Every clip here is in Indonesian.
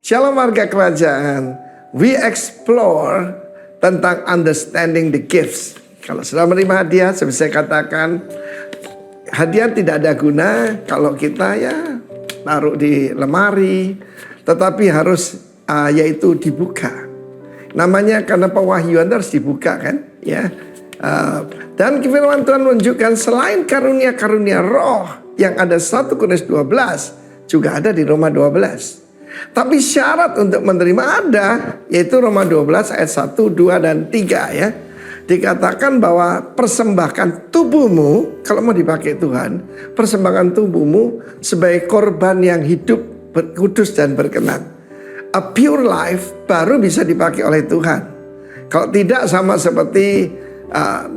Shalom warga kerajaan. We explore tentang understanding the gifts. Kalau sudah menerima hadiah, seperti saya katakan, hadiah tidak ada guna kalau kita ya taruh di lemari, tetapi harus yaitu dibuka. Namanya karena pewahyuan harus dibuka kan, ya. Dan firman Tuhan menunjukkan selain karunia-karunia roh yang ada 1 Korintus 12 juga ada di Roma 12. Tapi syarat untuk menerima ada, yaitu Roma 12 ayat 1, 2, dan 3 ya. Dikatakan bahwa persembahkan tubuhmu, kalau mau dipakai Tuhan, persembahkan tubuhmu sebagai korban yang hidup, kudus dan berkenan. A pure life baru bisa dipakai oleh Tuhan. Kalau tidak sama seperti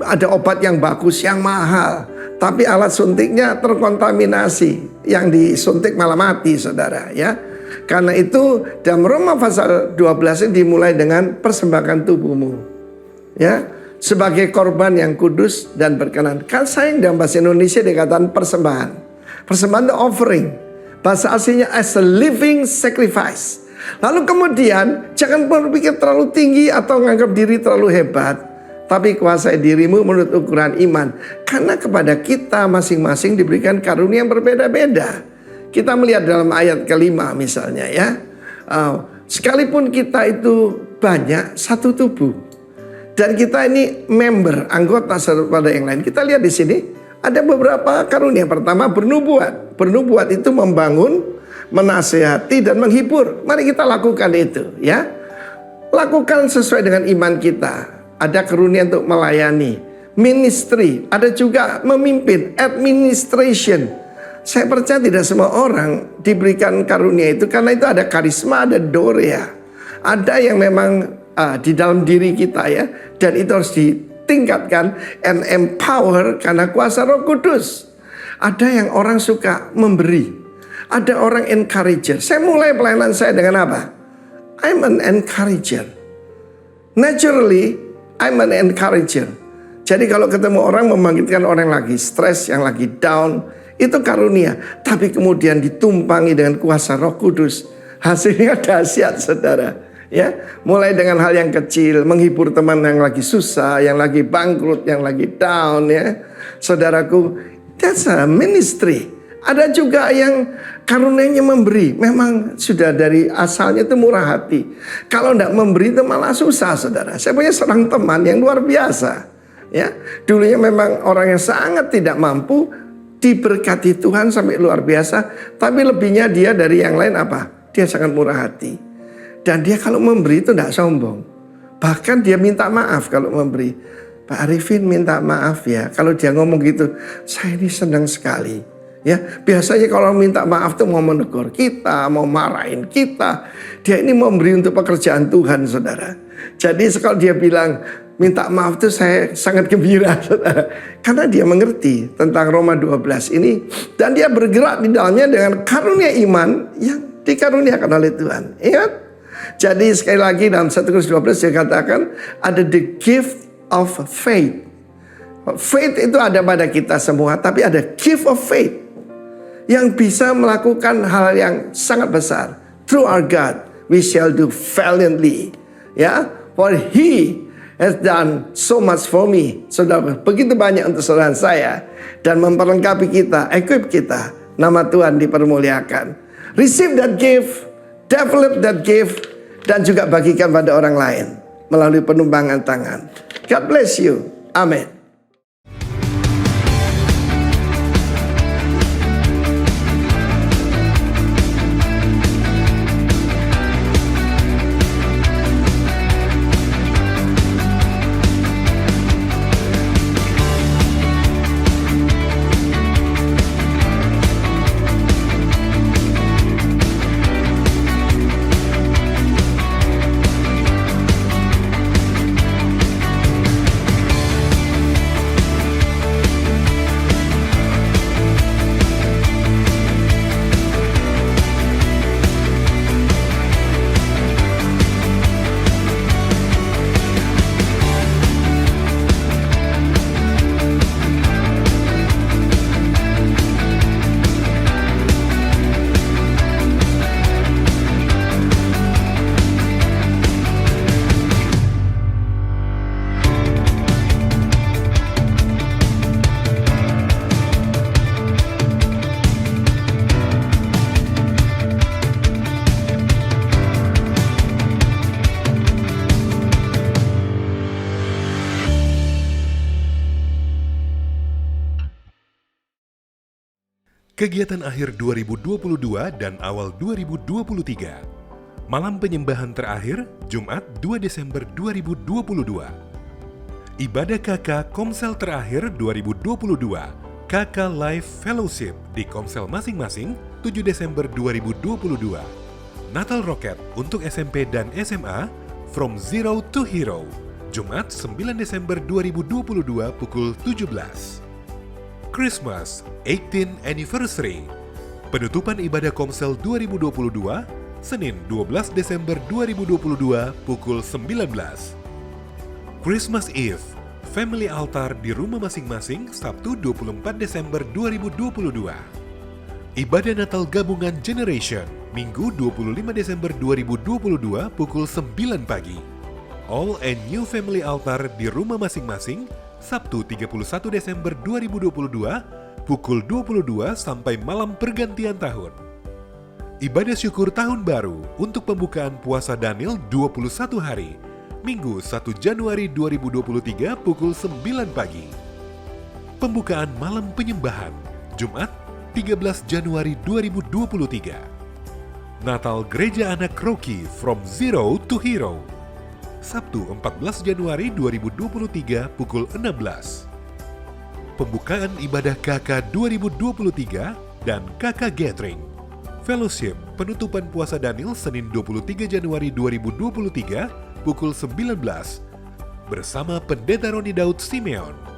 ada obat yang bagus, yang mahal, tapi alat suntiknya terkontaminasi, yang disuntik malah mati saudara ya. Karena itu dalam Roma pasal 12 ini dimulai dengan persembahkan tubuhmu ya, sebagai korban yang kudus dan berkenan. Kan sayang dalam bahasa Indonesia dikatakan persembahan. Persembahan itu offering. Bahasa aslinya as a living sacrifice. Lalu kemudian jangan berpikir terlalu tinggi atau menganggap diri terlalu hebat, tapi kuasai dirimu menurut ukuran iman. Karena kepada kita masing-masing diberikan karunia yang berbeda-beda. Kita melihat dalam ayat kelima misalnya ya, sekalipun kita itu banyak, satu tubuh, dan kita ini member, anggota daripada yang lain. Kita lihat di sini ada beberapa karunia. Pertama bernubuat. Bernubuat itu membangun, menasehati dan menghibur. Mari kita lakukan itu ya. Lakukan sesuai dengan iman kita. Ada karunia untuk melayani, ministry, ada juga memimpin, administration. Saya percaya tidak semua orang diberikan karunia itu, karena itu ada karisma, ada dorea. Ada yang memang di dalam diri kita ya, dan itu harus ditingkatkan and empower karena kuasa Roh Kudus. Ada yang orang suka memberi, ada orang encourager. Saya mulai pelayanan saya dengan apa? I'm an encourager. Naturally, I'm an encourager. Jadi kalau ketemu orang, membangkitkan orang yang lagi stres, yang lagi down, itu karunia. Tapi kemudian ditumpangi dengan kuasa Roh Kudus, hasilnya dahsyat saudara ya. Mulai dengan hal yang kecil, menghibur teman yang lagi susah, yang lagi bangkrut, yang lagi down ya. Saudaraku, that's a ministry. Ada juga yang karunianya memberi. Memang sudah dari asalnya itu murah hati. Kalau tidak memberi itu malah susah saudara. Saya punya seorang teman yang luar biasa ya. Dulunya memang orang yang sangat tidak mampu, diberkati Tuhan sampai luar biasa. Tapi lebihnya dia dari yang lain apa? Dia sangat murah hati. Dan dia kalau memberi itu tidak sombong. Bahkan dia minta maaf kalau memberi. Pak Arifin minta maaf ya. Kalau dia ngomong gitu, saya ini senang sekali ya. Biasanya kalau minta maaf tuh mau menegur kita, mau marahin kita. Dia ini memberi untuk pekerjaan Tuhan saudara. Jadi kalau dia bilang minta maaf tuh saya sangat gembira saudara. Karena dia mengerti tentang Roma 12 ini. Dan dia bergerak di dalamnya dengan karunia iman yang dikaruniakan oleh Tuhan. Ingat? Jadi sekali lagi dalam 1 Korintus 12 dia katakan ada the gift of faith. Faith itu ada pada kita semua, tapi ada gift of faith yang bisa melakukan hal yang sangat besar. Through our God we shall do valiantly. Ya, for He has done so much for me. Saudara, begitu banyak untuk saudara saya. Dan memperlengkapi kita, equip kita. Nama Tuhan dipermuliakan. Receive that gift, develop that gift, dan juga bagikan pada orang lain melalui penumpangan tangan. God bless you. Amin. Kegiatan akhir 2022 dan awal 2023. Malam penyembahan terakhir, Jumat 2 Desember 2022. Ibadah KK Komsel terakhir 2022. KK Live Fellowship di Komsel masing-masing 7 Desember 2022. Natal Rocket untuk SMP dan SMA From Zero to Hero. Jumat 9 Desember 2022 pukul 17. Christmas 18th Anniversary. Penutupan ibadah Komsel 2022, Senin 12 Desember 2022 pukul 19. Christmas Eve, Family Altar di rumah masing-masing Sabtu 24 Desember 2022. Ibadah Natal Gabungan Generation, Minggu 25 Desember 2022 pukul 9 pagi. All and New Family Altar di rumah masing-masing Sabtu 31 Desember 2022 pukul 22 sampai malam pergantian tahun. Ibadah syukur tahun baru untuk pembukaan puasa Daniel 21 hari, Minggu 1 Januari 2023 pukul 9 pagi. Pembukaan malam penyembahan, Jumat 13 Januari 2023. Natal Gereja Anak Rocky From Zero to Hero, Sabtu 14 Januari 2023 pukul 16. Pembukaan ibadah KK 2023 dan KK Gathering. Fellowship penutupan puasa Daniel Senin 23 Januari 2023 pukul 19 bersama Pendeta Roni Daud Simeon.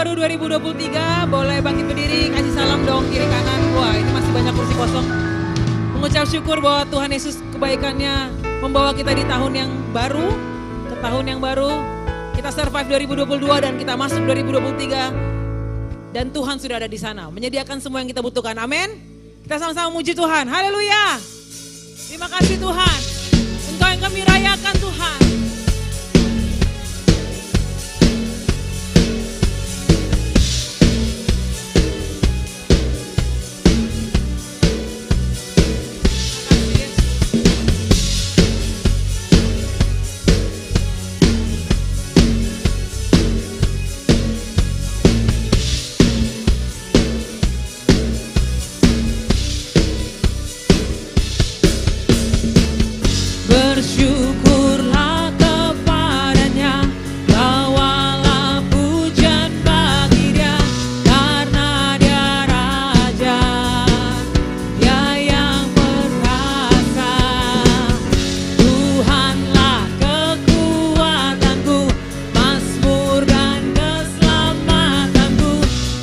baru 2023, boleh bangkit berdiri, kasih salam dong kiri kanan. Wah, ini masih banyak kursi kosong. Mengucap syukur bahwa Tuhan Yesus kebaikannya membawa kita di tahun yang baru, ke tahun yang baru. Kita survive 2022 dan kita masuk 2023 Dan Tuhan sudah ada di sana, menyediakan semua yang kita butuhkan. Amin. Kita sama-sama muji Tuhan. Haleluya. Terima kasih Tuhan. Engkau yang kami rayakan Tuhan. Bersyukurlah kepadanya, bawalah pujian bagi Dia, karena Dia Raja, Dia yang perkasa. Tuhanlah kekuatanku, mazmur dan keselamatanku,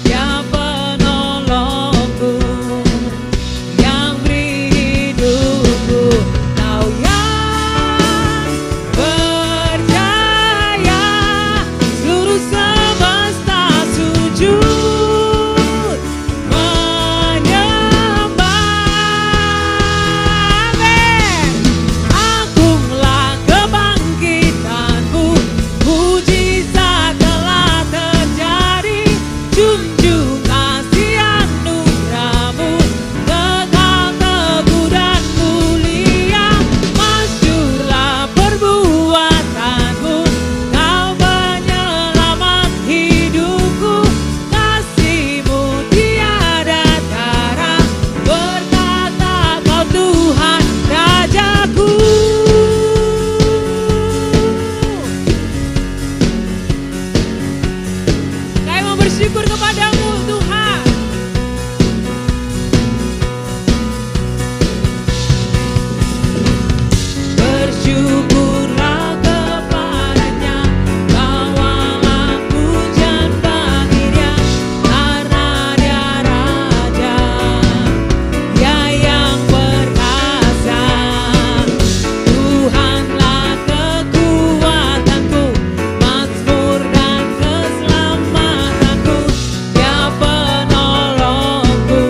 Dia penolongku, yang beri hidupku. Kau yang percaya, seluruh semesta sujud menyembah. Amin. Agunglah kebangkitanmu, mujizat telah terjadi. Junjung kasih anugerahmu, kekal teguh dan mulia. Masyurlah perbuatanmu, Kau penyelamat hidupku. Kasih-Mu tiada tara, berkata Kau Tuhan Rajaku. Kami mau bersyukur kepadamu Tuhan. Bersyukurlah kepadanya, bawalah pujian bagi Dia, karena Dia Raja, Dia yang perkasa. Tuhanlah kekuatanku, mazmur dan keselamatanku, Dia penolongku,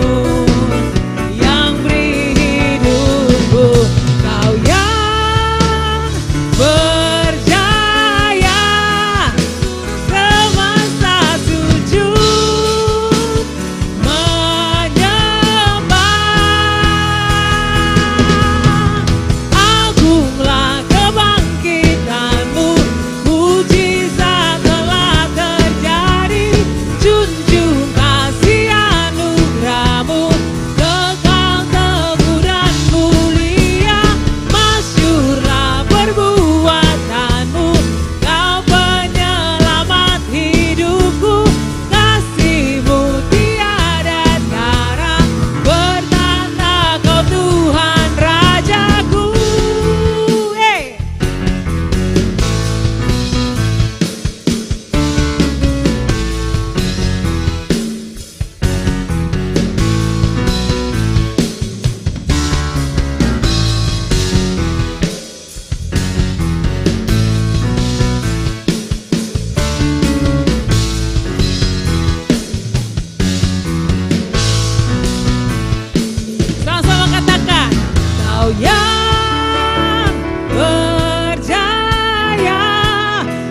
yang beri hidupku. Kau yang berjaya, semesta sujud menyembah. Agunglah kebangkitanmu, mujizat telah terjadi. Junjung kasih anugerahmu, kekal teguh dan mulia. Masyurlah perbuatanmu, Kau penyelamat hidupku. Kasih-Mu tiada tara, bertanda Kau Tuhan Rajaku. Hey. Sama-sama katakan, Kau yang berjaya,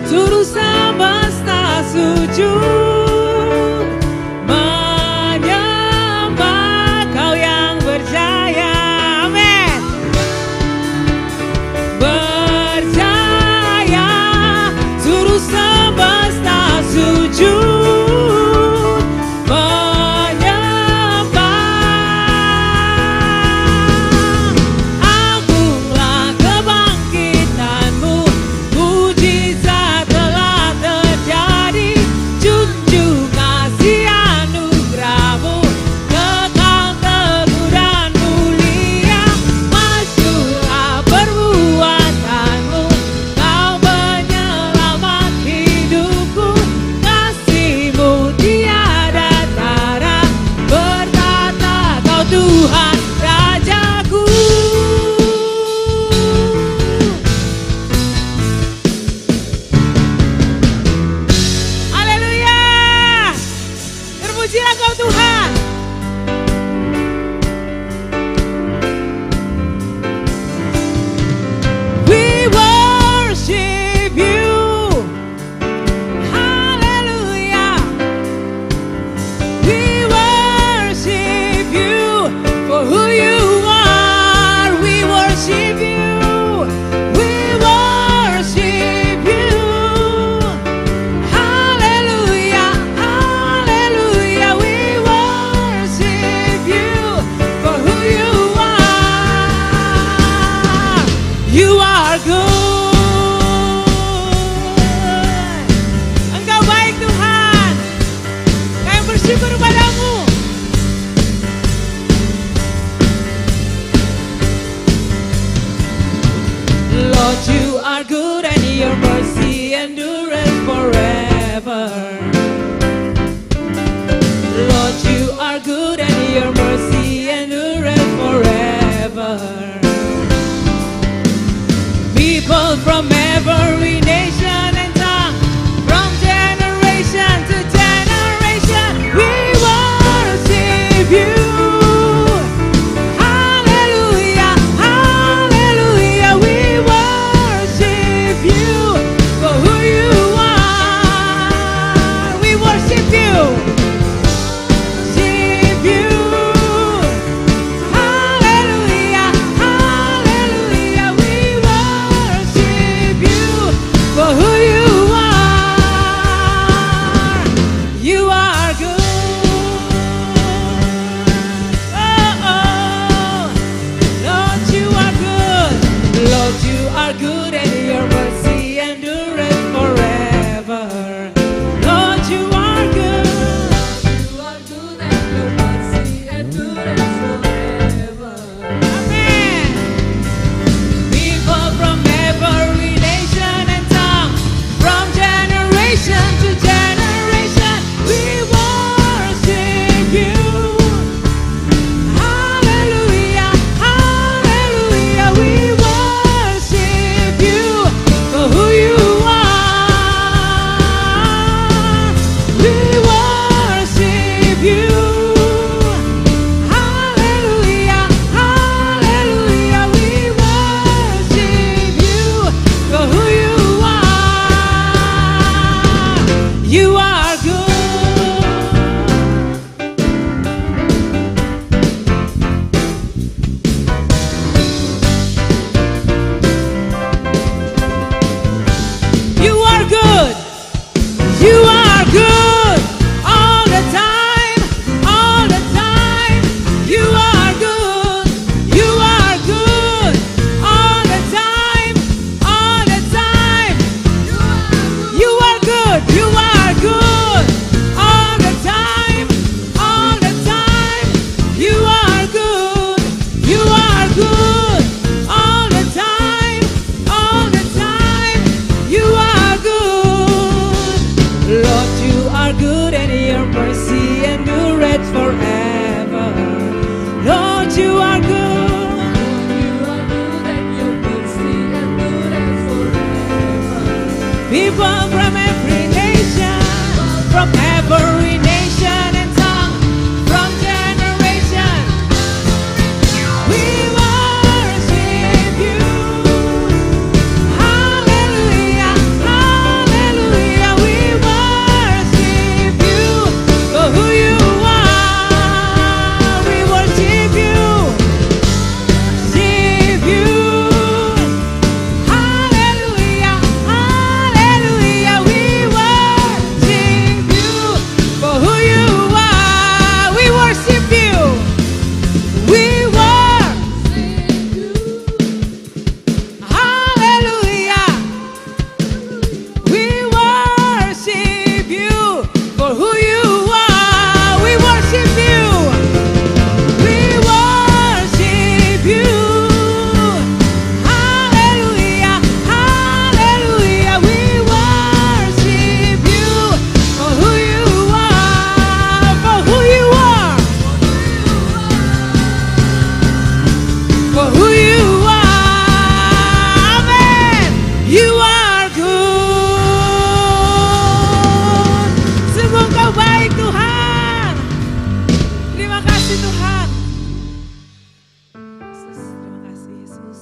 seluruh semesta sujud menyembah. Kau yang berjaya, amin. Berjaya, seluruh semesta sujud menyembah. Agunglah kebangkitanmu, mujizat telah terjadi. Junjung are good and your mercy endureth forever. Lord, you are good. People from every nation, from every nation and tongue, from generation, we worship you. Hallelujah, hallelujah, we worship you for who you are. We worship you. Worship you. Hallelujah, hallelujah, we worship you for who you are. We worship you. We worship you. Hallelujah. We worship you for who you are. We worship you. We worship you. Hallelujah, hallelujah. We worship you for who you are, for who you are, for who you are. Amen. You are good. Sungguh Kau baik Tuhan. Terima kasih Tuhan. Yesus, terima kasih Yesus.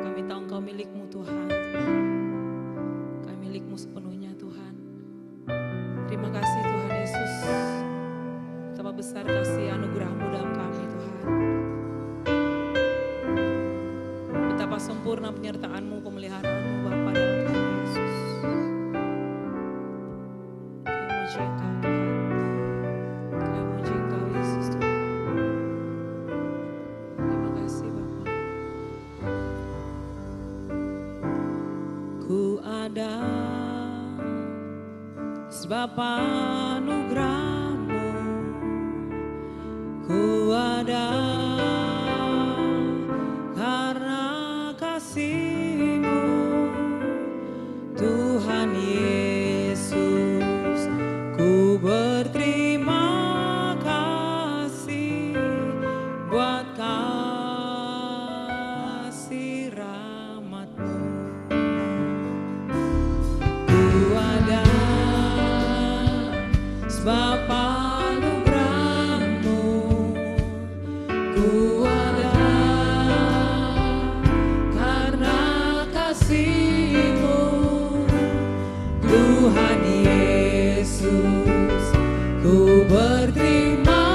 Kami tahu Engkau milik-Mu Tuhan. Kami milik-Mu sepenuhnya Tuhan. Terima kasih Tuhan Yesus. Betapa besar kasih anugerah-Mu dalam kami Tuhan. Betapa sempurna penyertaan-Mu, pemeliharaan-Mu Bapa dalam kami Yesus. Kami muji Engkau Tuhan. Kami muji Engkau Yesus Tuhan. Terima kasih Bapa. Ku ada sebab anugerah-Mu. Ku ada karena kasih-Mu, Tuhan Yesus. Ku berterima kasih buat kasih rahmat-Mu. Ku ada sebab anugerah-Mu. Ku ada karena kasih-Mu, Tuhan Yesus. Ku berterima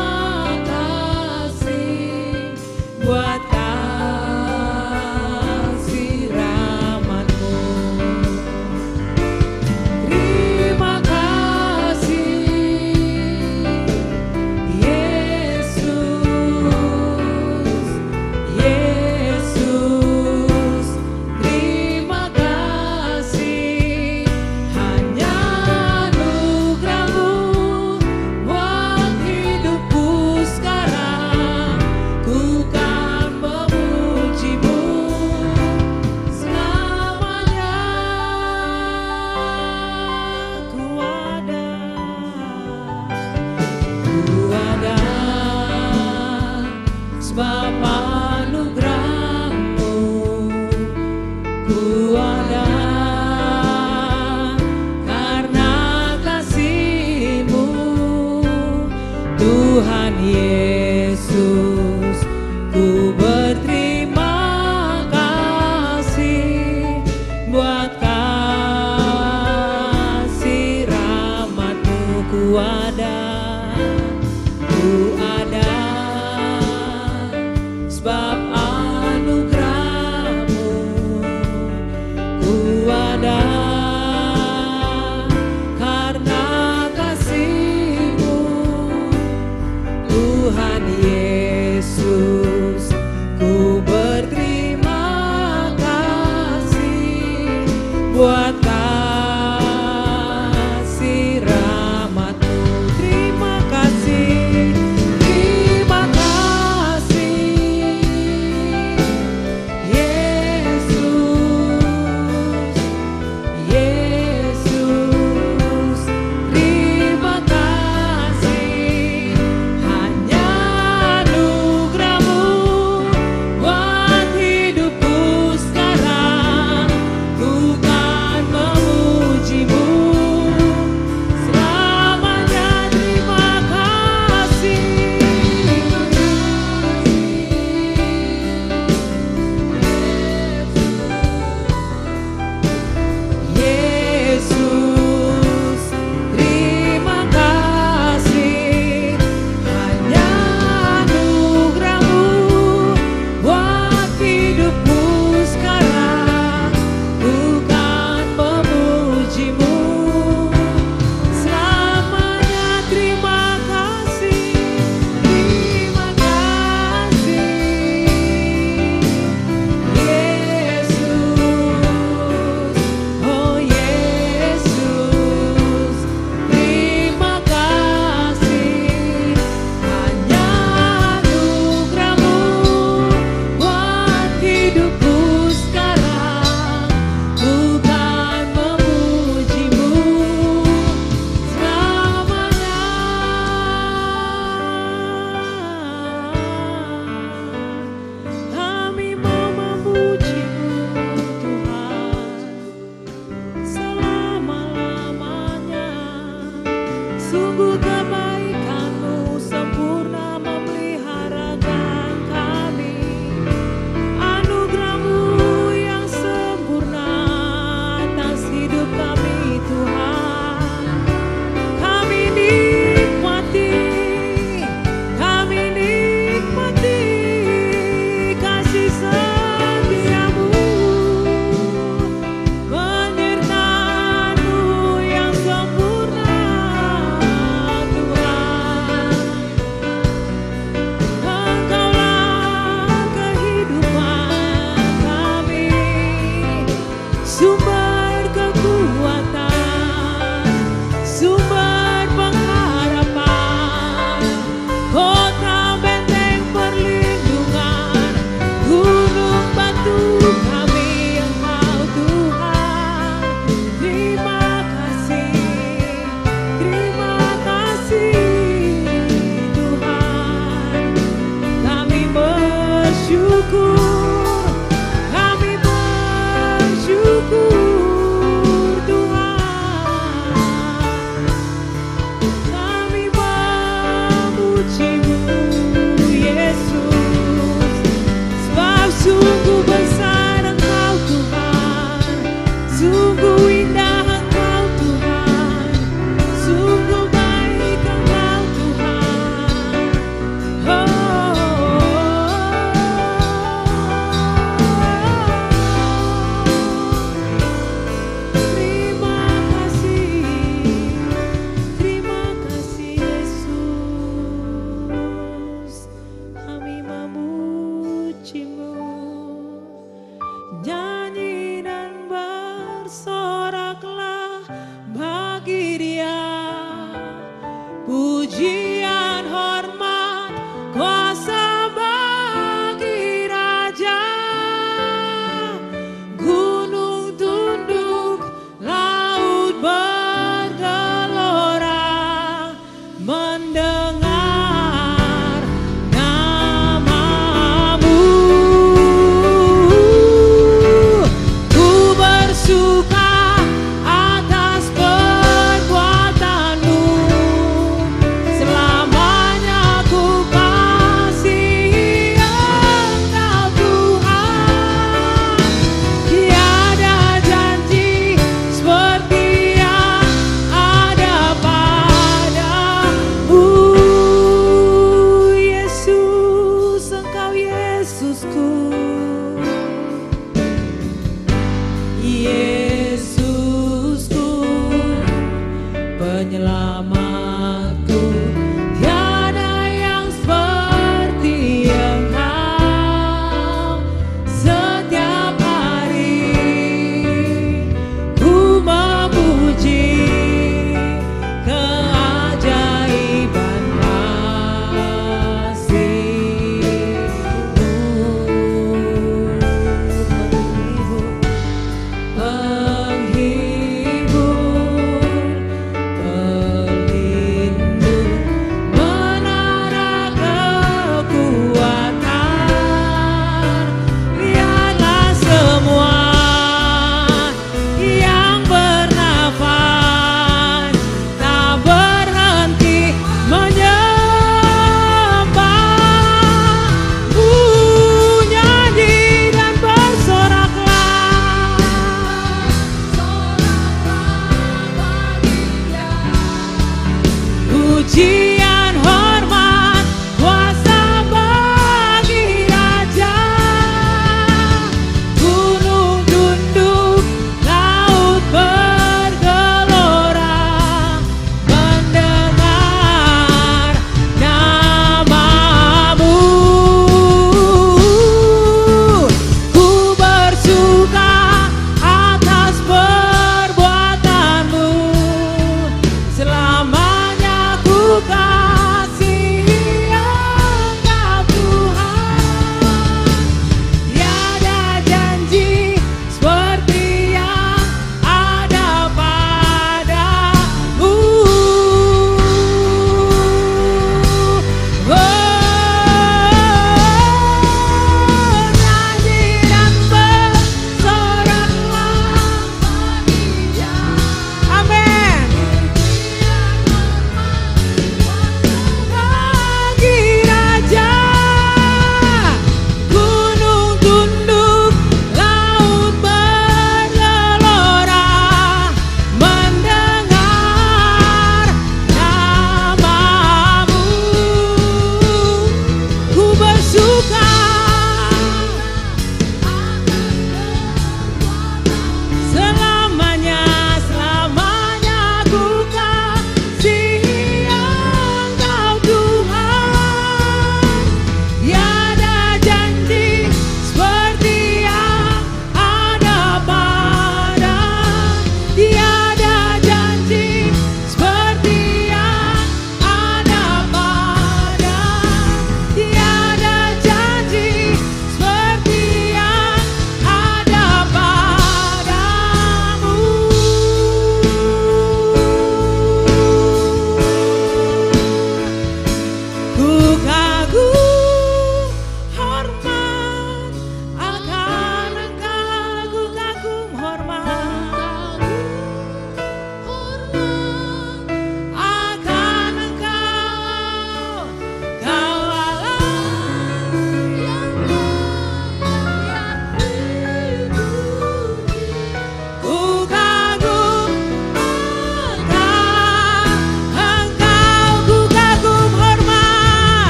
kasih buat kasih rahmat-Mu. Terima kasih Yesus, Yesus. Terima kasih, hanya anugerah-Mu buat hidupku sekarang. Ku kan memuji-Mu selamanya. Ku ada sebab anugerah-Mu. Ku ada karena kasih-Mu, Tuhan Yesus. Ku berterima kasih buat kasih rahmat-Mu. Ku ada sebab anugerah-Mu. Ku ada karena kasih-Mu, Tuhan Yesus. Ku berterima kasih buat kasih rahmat-Mu. Terima kasih. bersyukur, kami bersyukur Tuhan. Kami memuji-Mu Yesus, sebab sungguh besar Engkau Tuhan, sungguh indah Engkau Tuhan, sungguh baik Engkau Tuhan. Oh,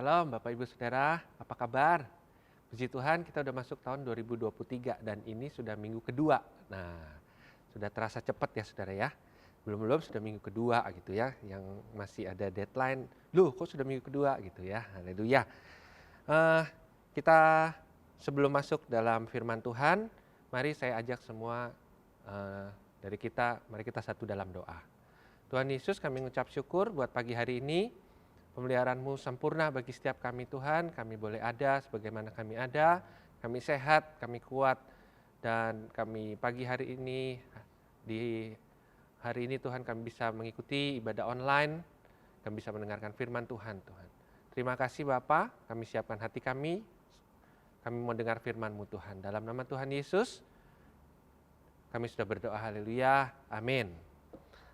Shalom Bapak Ibu Saudara, apa kabar? Puji Tuhan kita udah masuk tahun 2023 dan ini sudah minggu kedua. Nah, sudah terasa cepat ya Saudara ya. Belum sudah minggu kedua gitu ya, yang masih ada deadline. Loh kok sudah minggu kedua gitu ya, haleluya. Kita sebelum masuk dalam firman Tuhan, mari saya ajak semua dari kita, mari kita satu dalam doa. Tuhan Yesus, kami mengucap syukur buat pagi hari ini. Pemeliharaan-Mu sempurna bagi setiap kami Tuhan, kami boleh ada sebagaimana kami ada, kami sehat, kami kuat, dan kami pagi hari ini, di hari ini Tuhan kami bisa mengikuti ibadah online, kami bisa mendengarkan firman Tuhan. Terima kasih Bapa, kami siapkan hati kami mau dengar firman-Mu Tuhan. Dalam nama Tuhan Yesus, kami sudah berdoa, haleluya, amin.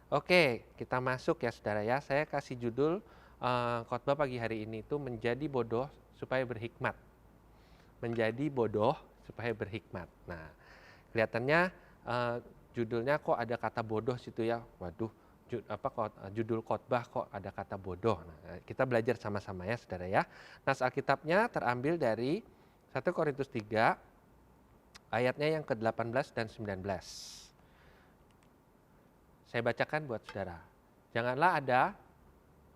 Oke, kita masuk ya saudara ya, saya kasih judul khotbah pagi hari ini itu menjadi bodoh supaya berhikmat. Menjadi bodoh supaya berhikmat. Nah, kelihatannya judulnya kok ada kata bodoh situ ya. Waduh, judul khotbah kok ada kata bodoh. Nah, kita belajar sama-sama ya Saudara ya. Nah, Alkitabnya terambil dari 1 Korintus 3 ayatnya yang ke-18 dan 19. Saya bacakan buat Saudara. Janganlah ada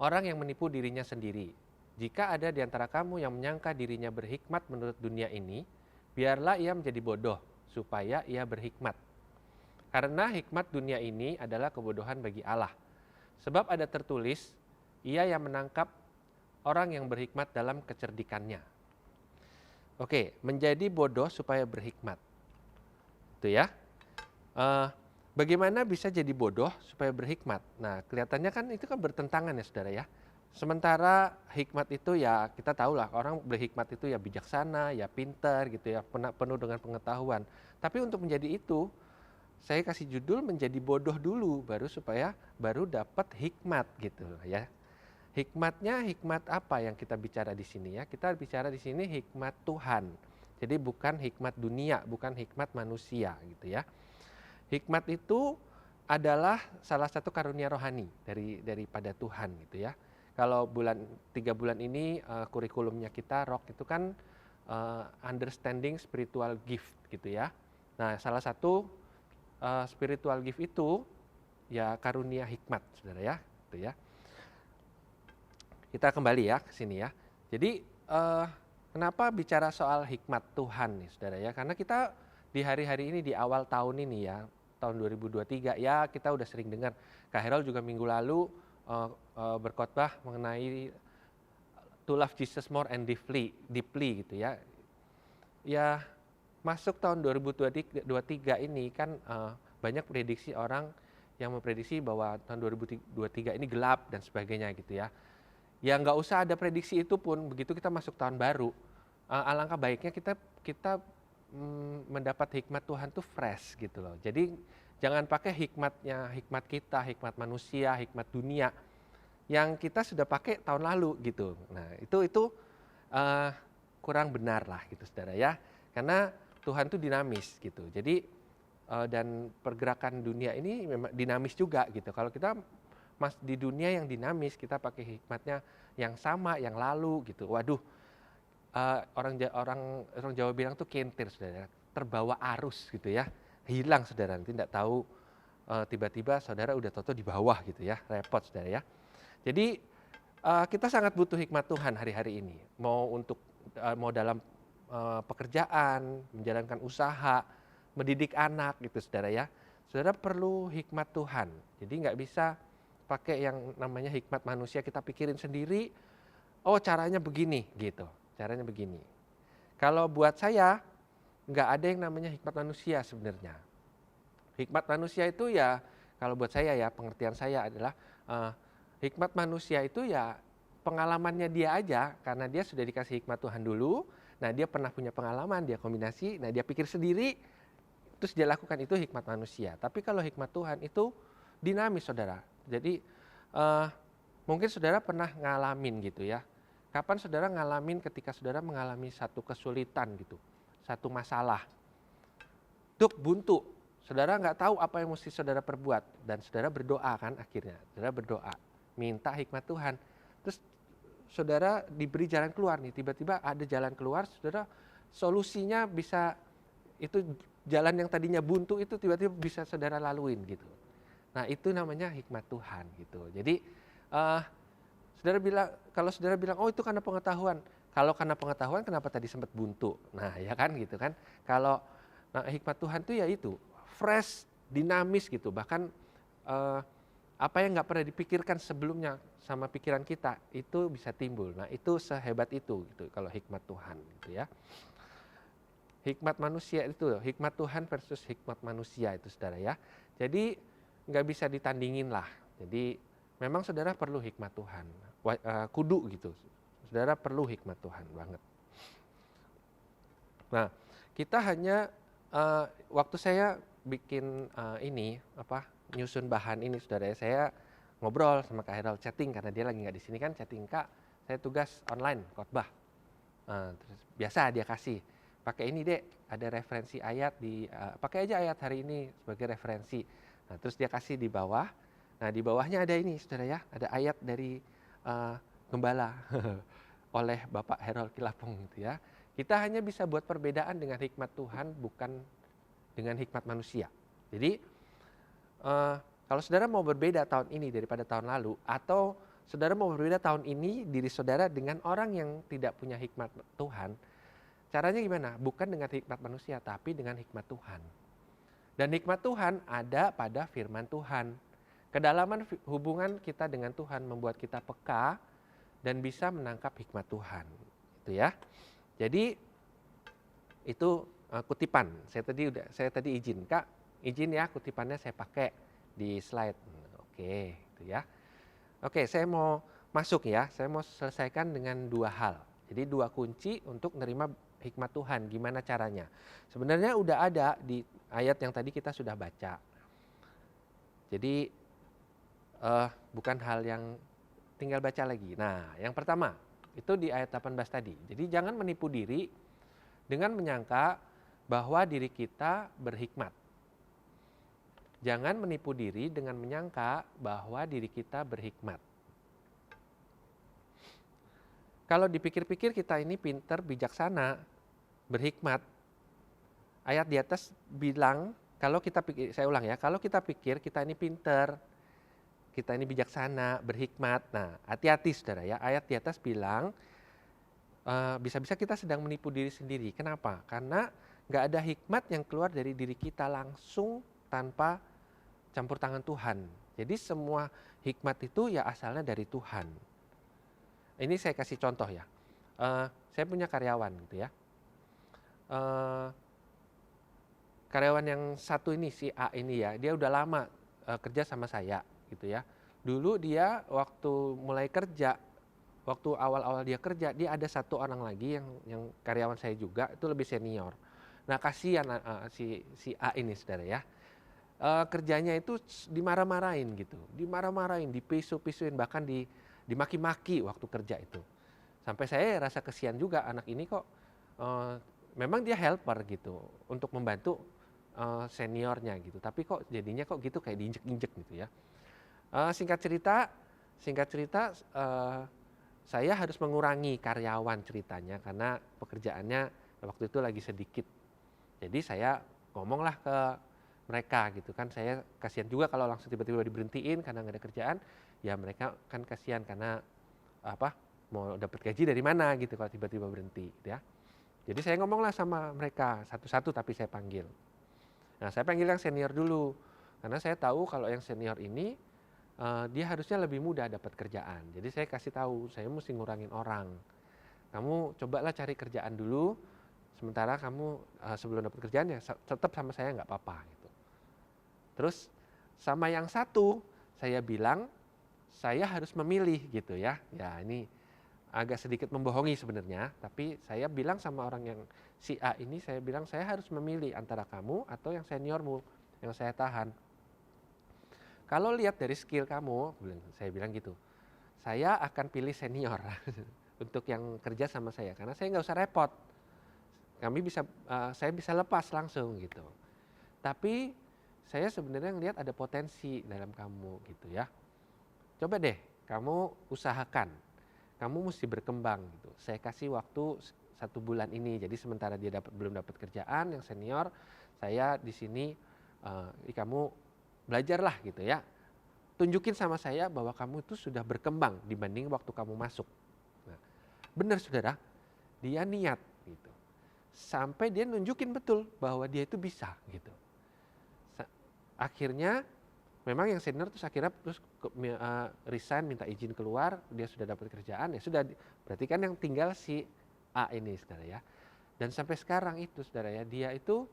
orang yang menipu dirinya sendiri. Jika ada di antara kamu yang menyangka dirinya berhikmat menurut dunia ini, biarlah ia menjadi bodoh, supaya ia berhikmat. Karena hikmat dunia ini adalah kebodohan bagi Allah. Sebab ada tertulis, ia yang menangkap orang yang berhikmat dalam kecerdikannya. Oke, menjadi bodoh supaya berhikmat. Itu ya. Bagaimana bisa jadi bodoh supaya berhikmat? Nah, kelihatannya kan itu kan bertentangan ya saudara ya. Sementara hikmat itu ya kita tahu lah, orang berhikmat itu ya bijaksana, ya pintar gitu ya, penuh dengan pengetahuan. Tapi untuk menjadi itu, saya kasih judul menjadi bodoh dulu, baru dapat hikmat gitu ya. Hikmatnya hikmat apa yang kita bicara di sini ya? Kita bicara di sini hikmat Tuhan. Jadi bukan hikmat dunia, bukan hikmat manusia gitu ya. Hikmat itu adalah salah satu karunia rohani daripada Tuhan gitu ya. Kalau 3 bulan ini kurikulumnya kita rock itu kan understanding spiritual gift gitu ya. Nah, salah satu spiritual gift itu ya karunia hikmat saudara ya, gitu ya. Kita kembali ya ke sini ya. Jadi kenapa bicara soal hikmat Tuhan nih saudara ya? Karena kita di hari-hari ini di awal tahun ini ya, tahun 2023 ya kita udah sering dengar. Kak Herol juga minggu lalu berkhotbah mengenai to love Jesus more and deeply gitu ya. Ya masuk tahun 2023 ini kan banyak prediksi orang yang memprediksi bahwa tahun 2023 ini gelap dan sebagainya gitu ya. Ya nggak usah ada prediksi itu pun, begitu kita masuk tahun baru, alangkah baiknya kita mendapat hikmat Tuhan tuh fresh gitu loh. Jadi jangan pakai hikmat kita, hikmat manusia, hikmat dunia yang kita sudah pakai tahun lalu gitu. Nah itu kurang benar lah gitu saudara ya. Karena Tuhan tuh dinamis gitu. Jadi dan pergerakan dunia ini memang dinamis juga gitu. Kalau kita di dunia yang dinamis kita pakai hikmatnya yang sama yang lalu gitu. Waduh. Orang Jawa bilang tuh kentir saudara, terbawa arus gitu ya, hilang saudara, nanti tidak tahu tiba-tiba saudara udah toto di bawah gitu ya, repot saudara ya. Jadi kita sangat butuh hikmat Tuhan hari-hari ini, mau dalam pekerjaan, menjalankan usaha, mendidik anak gitu saudara ya. Saudara perlu hikmat Tuhan, jadi nggak bisa pakai yang namanya hikmat manusia kita pikirin sendiri, oh caranya begini gitu. Caranya begini. Kalau buat saya nggak ada yang namanya hikmat manusia sebenarnya. Hikmat manusia itu ya kalau buat saya ya pengertian saya adalah hikmat manusia itu ya pengalamannya dia aja karena dia sudah dikasih hikmat Tuhan dulu. Nah dia pernah punya pengalaman, dia kombinasi, nah dia pikir sendiri, terus dia lakukan itu hikmat manusia. Tapi kalau hikmat Tuhan itu dinamis saudara. Jadi mungkin saudara pernah ngalamin gitu ya. Kapan saudara ngalamin ketika saudara mengalami satu kesulitan gitu, satu masalah, duk buntu, saudara nggak tahu apa yang mesti saudara perbuat dan saudara berdoa kan akhirnya, saudara berdoa, minta hikmat Tuhan, terus saudara diberi jalan keluar nih, tiba-tiba ada jalan keluar, saudara solusinya bisa, itu jalan yang tadinya buntu itu tiba-tiba bisa saudara laluin gitu. Nah itu namanya hikmat Tuhan gitu. Jadi saudara bilang, kalau saudara bilang, oh itu karena pengetahuan. Kalau karena pengetahuan kenapa tadi sempat buntu? Nah ya kan gitu kan. Kalau hikmat Tuhan itu ya itu fresh, dinamis gitu. Bahkan apa yang nggak pernah dipikirkan sebelumnya sama pikiran kita itu bisa timbul. Nah itu sehebat itu gitu kalau hikmat Tuhan gitu ya. Hikmat manusia itu, hikmat Tuhan versus hikmat manusia itu saudara ya. Jadi nggak bisa ditandingin lah. Jadi memang saudara perlu hikmat Tuhan, kudu gitu. Saudara perlu hikmat Tuhan banget. Nah kita hanya waktu saya bikin nyusun bahan ini saudara ya, saya ngobrol sama Kak Harold, chatting karena dia lagi nggak di sini kan, chatting, Kak saya tugas online khotbah. Terus biasa dia kasih, pakai ini dek, ada referensi ayat pakai aja ayat hari ini sebagai referensi. Nah terus dia kasih di bawah, nah di bawahnya ada ini saudara ya, ada ayat dari Gembala oleh Bapak Harold Kilapong gitu ya. Kita hanya bisa buat perbedaan dengan hikmat Tuhan, bukan dengan hikmat manusia. Jadi kalau saudara mau berbeda tahun ini daripada tahun lalu, atau saudara mau berbeda tahun ini diri saudara dengan orang yang tidak punya hikmat Tuhan, caranya gimana? Bukan dengan hikmat manusia, tapi dengan hikmat Tuhan. Dan hikmat Tuhan ada pada firman Tuhan. Kedalaman hubungan kita dengan Tuhan membuat kita peka dan bisa menangkap hikmat Tuhan. Itu ya. Jadi itu kutipan. Saya tadi izin, Kak, izin ya kutipannya saya pakai di slide. Oke, itu ya. Oke, saya mau masuk ya. Saya mau selesaikan dengan dua hal. Jadi dua kunci untuk menerima hikmat Tuhan. Gimana caranya? Sebenarnya udah ada di ayat yang tadi kita sudah baca. Jadi bukan hal yang tinggal baca lagi. Nah, yang pertama itu di ayat 18 tadi. Jadi jangan menipu diri dengan menyangka bahwa diri kita berhikmat. Jangan menipu diri dengan menyangka bahwa diri kita berhikmat. Kalau dipikir-pikir kita ini pinter, bijaksana, berhikmat. Ayat di atas bilang, kalau kita pikir, saya ulang ya, kalau kita pikir kita ini pinter, kita ini bijaksana, berhikmat. Nah, hati-hati saudara ya, ayat di atas bilang, bisa-bisa kita sedang menipu diri sendiri. Kenapa? Karena nggak ada hikmat yang keluar dari diri kita langsung tanpa campur tangan Tuhan. Jadi semua hikmat itu ya asalnya dari Tuhan. Ini saya kasih contoh ya. Saya punya karyawan gitu ya. Karyawan yang satu ini, si A ini ya, dia udah lama kerja sama saya gitu ya. Dulu dia waktu mulai kerja, waktu awal-awal dia kerja, dia ada satu orang lagi yang karyawan saya juga, itu lebih senior. Nah kasihan si A ini saudara ya. Kerjanya itu dimarah-marahin gitu, dimarah-marahin, dipisu-pisuin, bahkan dimaki-maki waktu kerja itu. Sampai saya rasa kesian juga anak ini kok, memang dia helper gitu untuk membantu seniornya gitu, tapi kok jadinya kok gitu kayak diinjek-injek gitu ya. Singkat cerita saya harus mengurangi karyawan ceritanya karena pekerjaannya waktu itu lagi sedikit. Jadi saya ngomonglah ke mereka gitu kan, saya kasihan juga kalau langsung tiba-tiba diberhentiin karena nggak ada kerjaan, ya mereka kan kasihan karena mau dapat gaji dari mana gitu kalau tiba-tiba berhenti gitu ya. Jadi saya ngomonglah sama mereka satu-satu, tapi saya panggil. Nah saya panggil yang senior dulu karena saya tahu kalau yang senior ini dia harusnya lebih mudah dapat kerjaan. Jadi saya kasih tahu, saya mesti ngurangin orang. Kamu cobalah cari kerjaan dulu, sementara kamu sebelum dapat kerjaan ya tetap sama saya nggak apa-apa gitu. Terus sama yang satu saya bilang saya harus memilih gitu ya. Ya ini agak sedikit membohongi sebenarnya, tapi saya bilang sama orang yang si A ini, saya bilang saya harus memilih antara kamu atau yang seniormu yang saya tahan. Kalau lihat dari skill kamu, saya bilang gitu, saya akan pilih senior untuk yang kerja sama saya karena saya nggak usah repot. Saya bisa lepas langsung gitu. Tapi saya sebenarnya ngelihat ada potensi dalam kamu gitu ya. Coba deh kamu usahakan. kamu mesti berkembang gitu. Saya kasih waktu 1 bulan ini. Jadi sementara dia belum dapat kerjaan yang senior, saya di sini kamu belajarlah gitu ya. Tunjukin sama saya bahwa kamu itu sudah berkembang dibanding waktu kamu masuk. Nah, benar saudara, dia niat gitu. Sampai dia nunjukin betul bahwa dia itu bisa gitu. Akhirnya memang yang senior terus akhirnya resign, minta izin keluar, dia sudah dapat kerjaan, ya sudah, berarti kan yang tinggal si A ini saudara ya. Dan sampai sekarang itu saudara ya, dia itu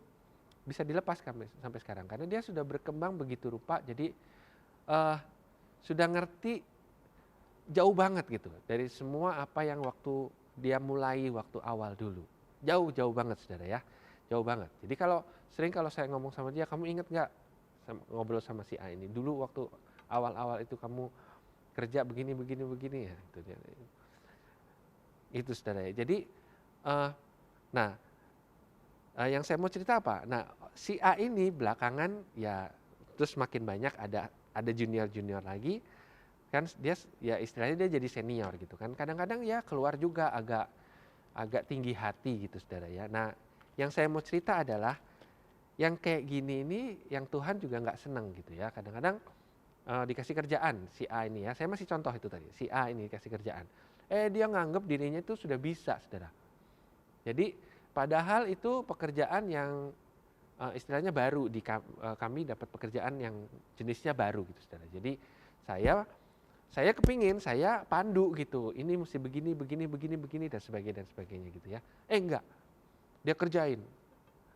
bisa dilepas sampai sekarang karena dia sudah berkembang begitu rupa, jadi sudah ngerti jauh banget gitu dari semua apa yang waktu dia mulai waktu awal dulu. Jauh banget saudara ya, jauh banget. Jadi kalau saya ngomong sama dia, kamu ingat nggak ngobrol sama si A ini dulu waktu awal-awal itu kamu kerja begini ya, itu dia. Itu saudara ya. Jadi yang saya mau cerita apa? Nah, si A ini belakangan ya terus makin banyak ada junior lagi, kan dia ya istilahnya dia jadi senior gitu kan. Kadang-kadang ya keluar juga agak tinggi hati gitu saudara ya. Nah, yang saya mau cerita adalah yang kayak gini ini yang Tuhan juga nggak senang gitu ya. Kadang-kadang dikasih kerjaan si A ini ya. Saya masih contoh itu tadi. Si A ini dikasih kerjaan. Dia nganggep dirinya itu sudah bisa saudara. Jadi padahal itu pekerjaan yang istilahnya baru kami dapat pekerjaan yang jenisnya baru gitu saudara. Jadi saya kepingin saya pandu gitu. Ini mesti begini dan sebagainya gitu ya. Enggak. Dia kerjain.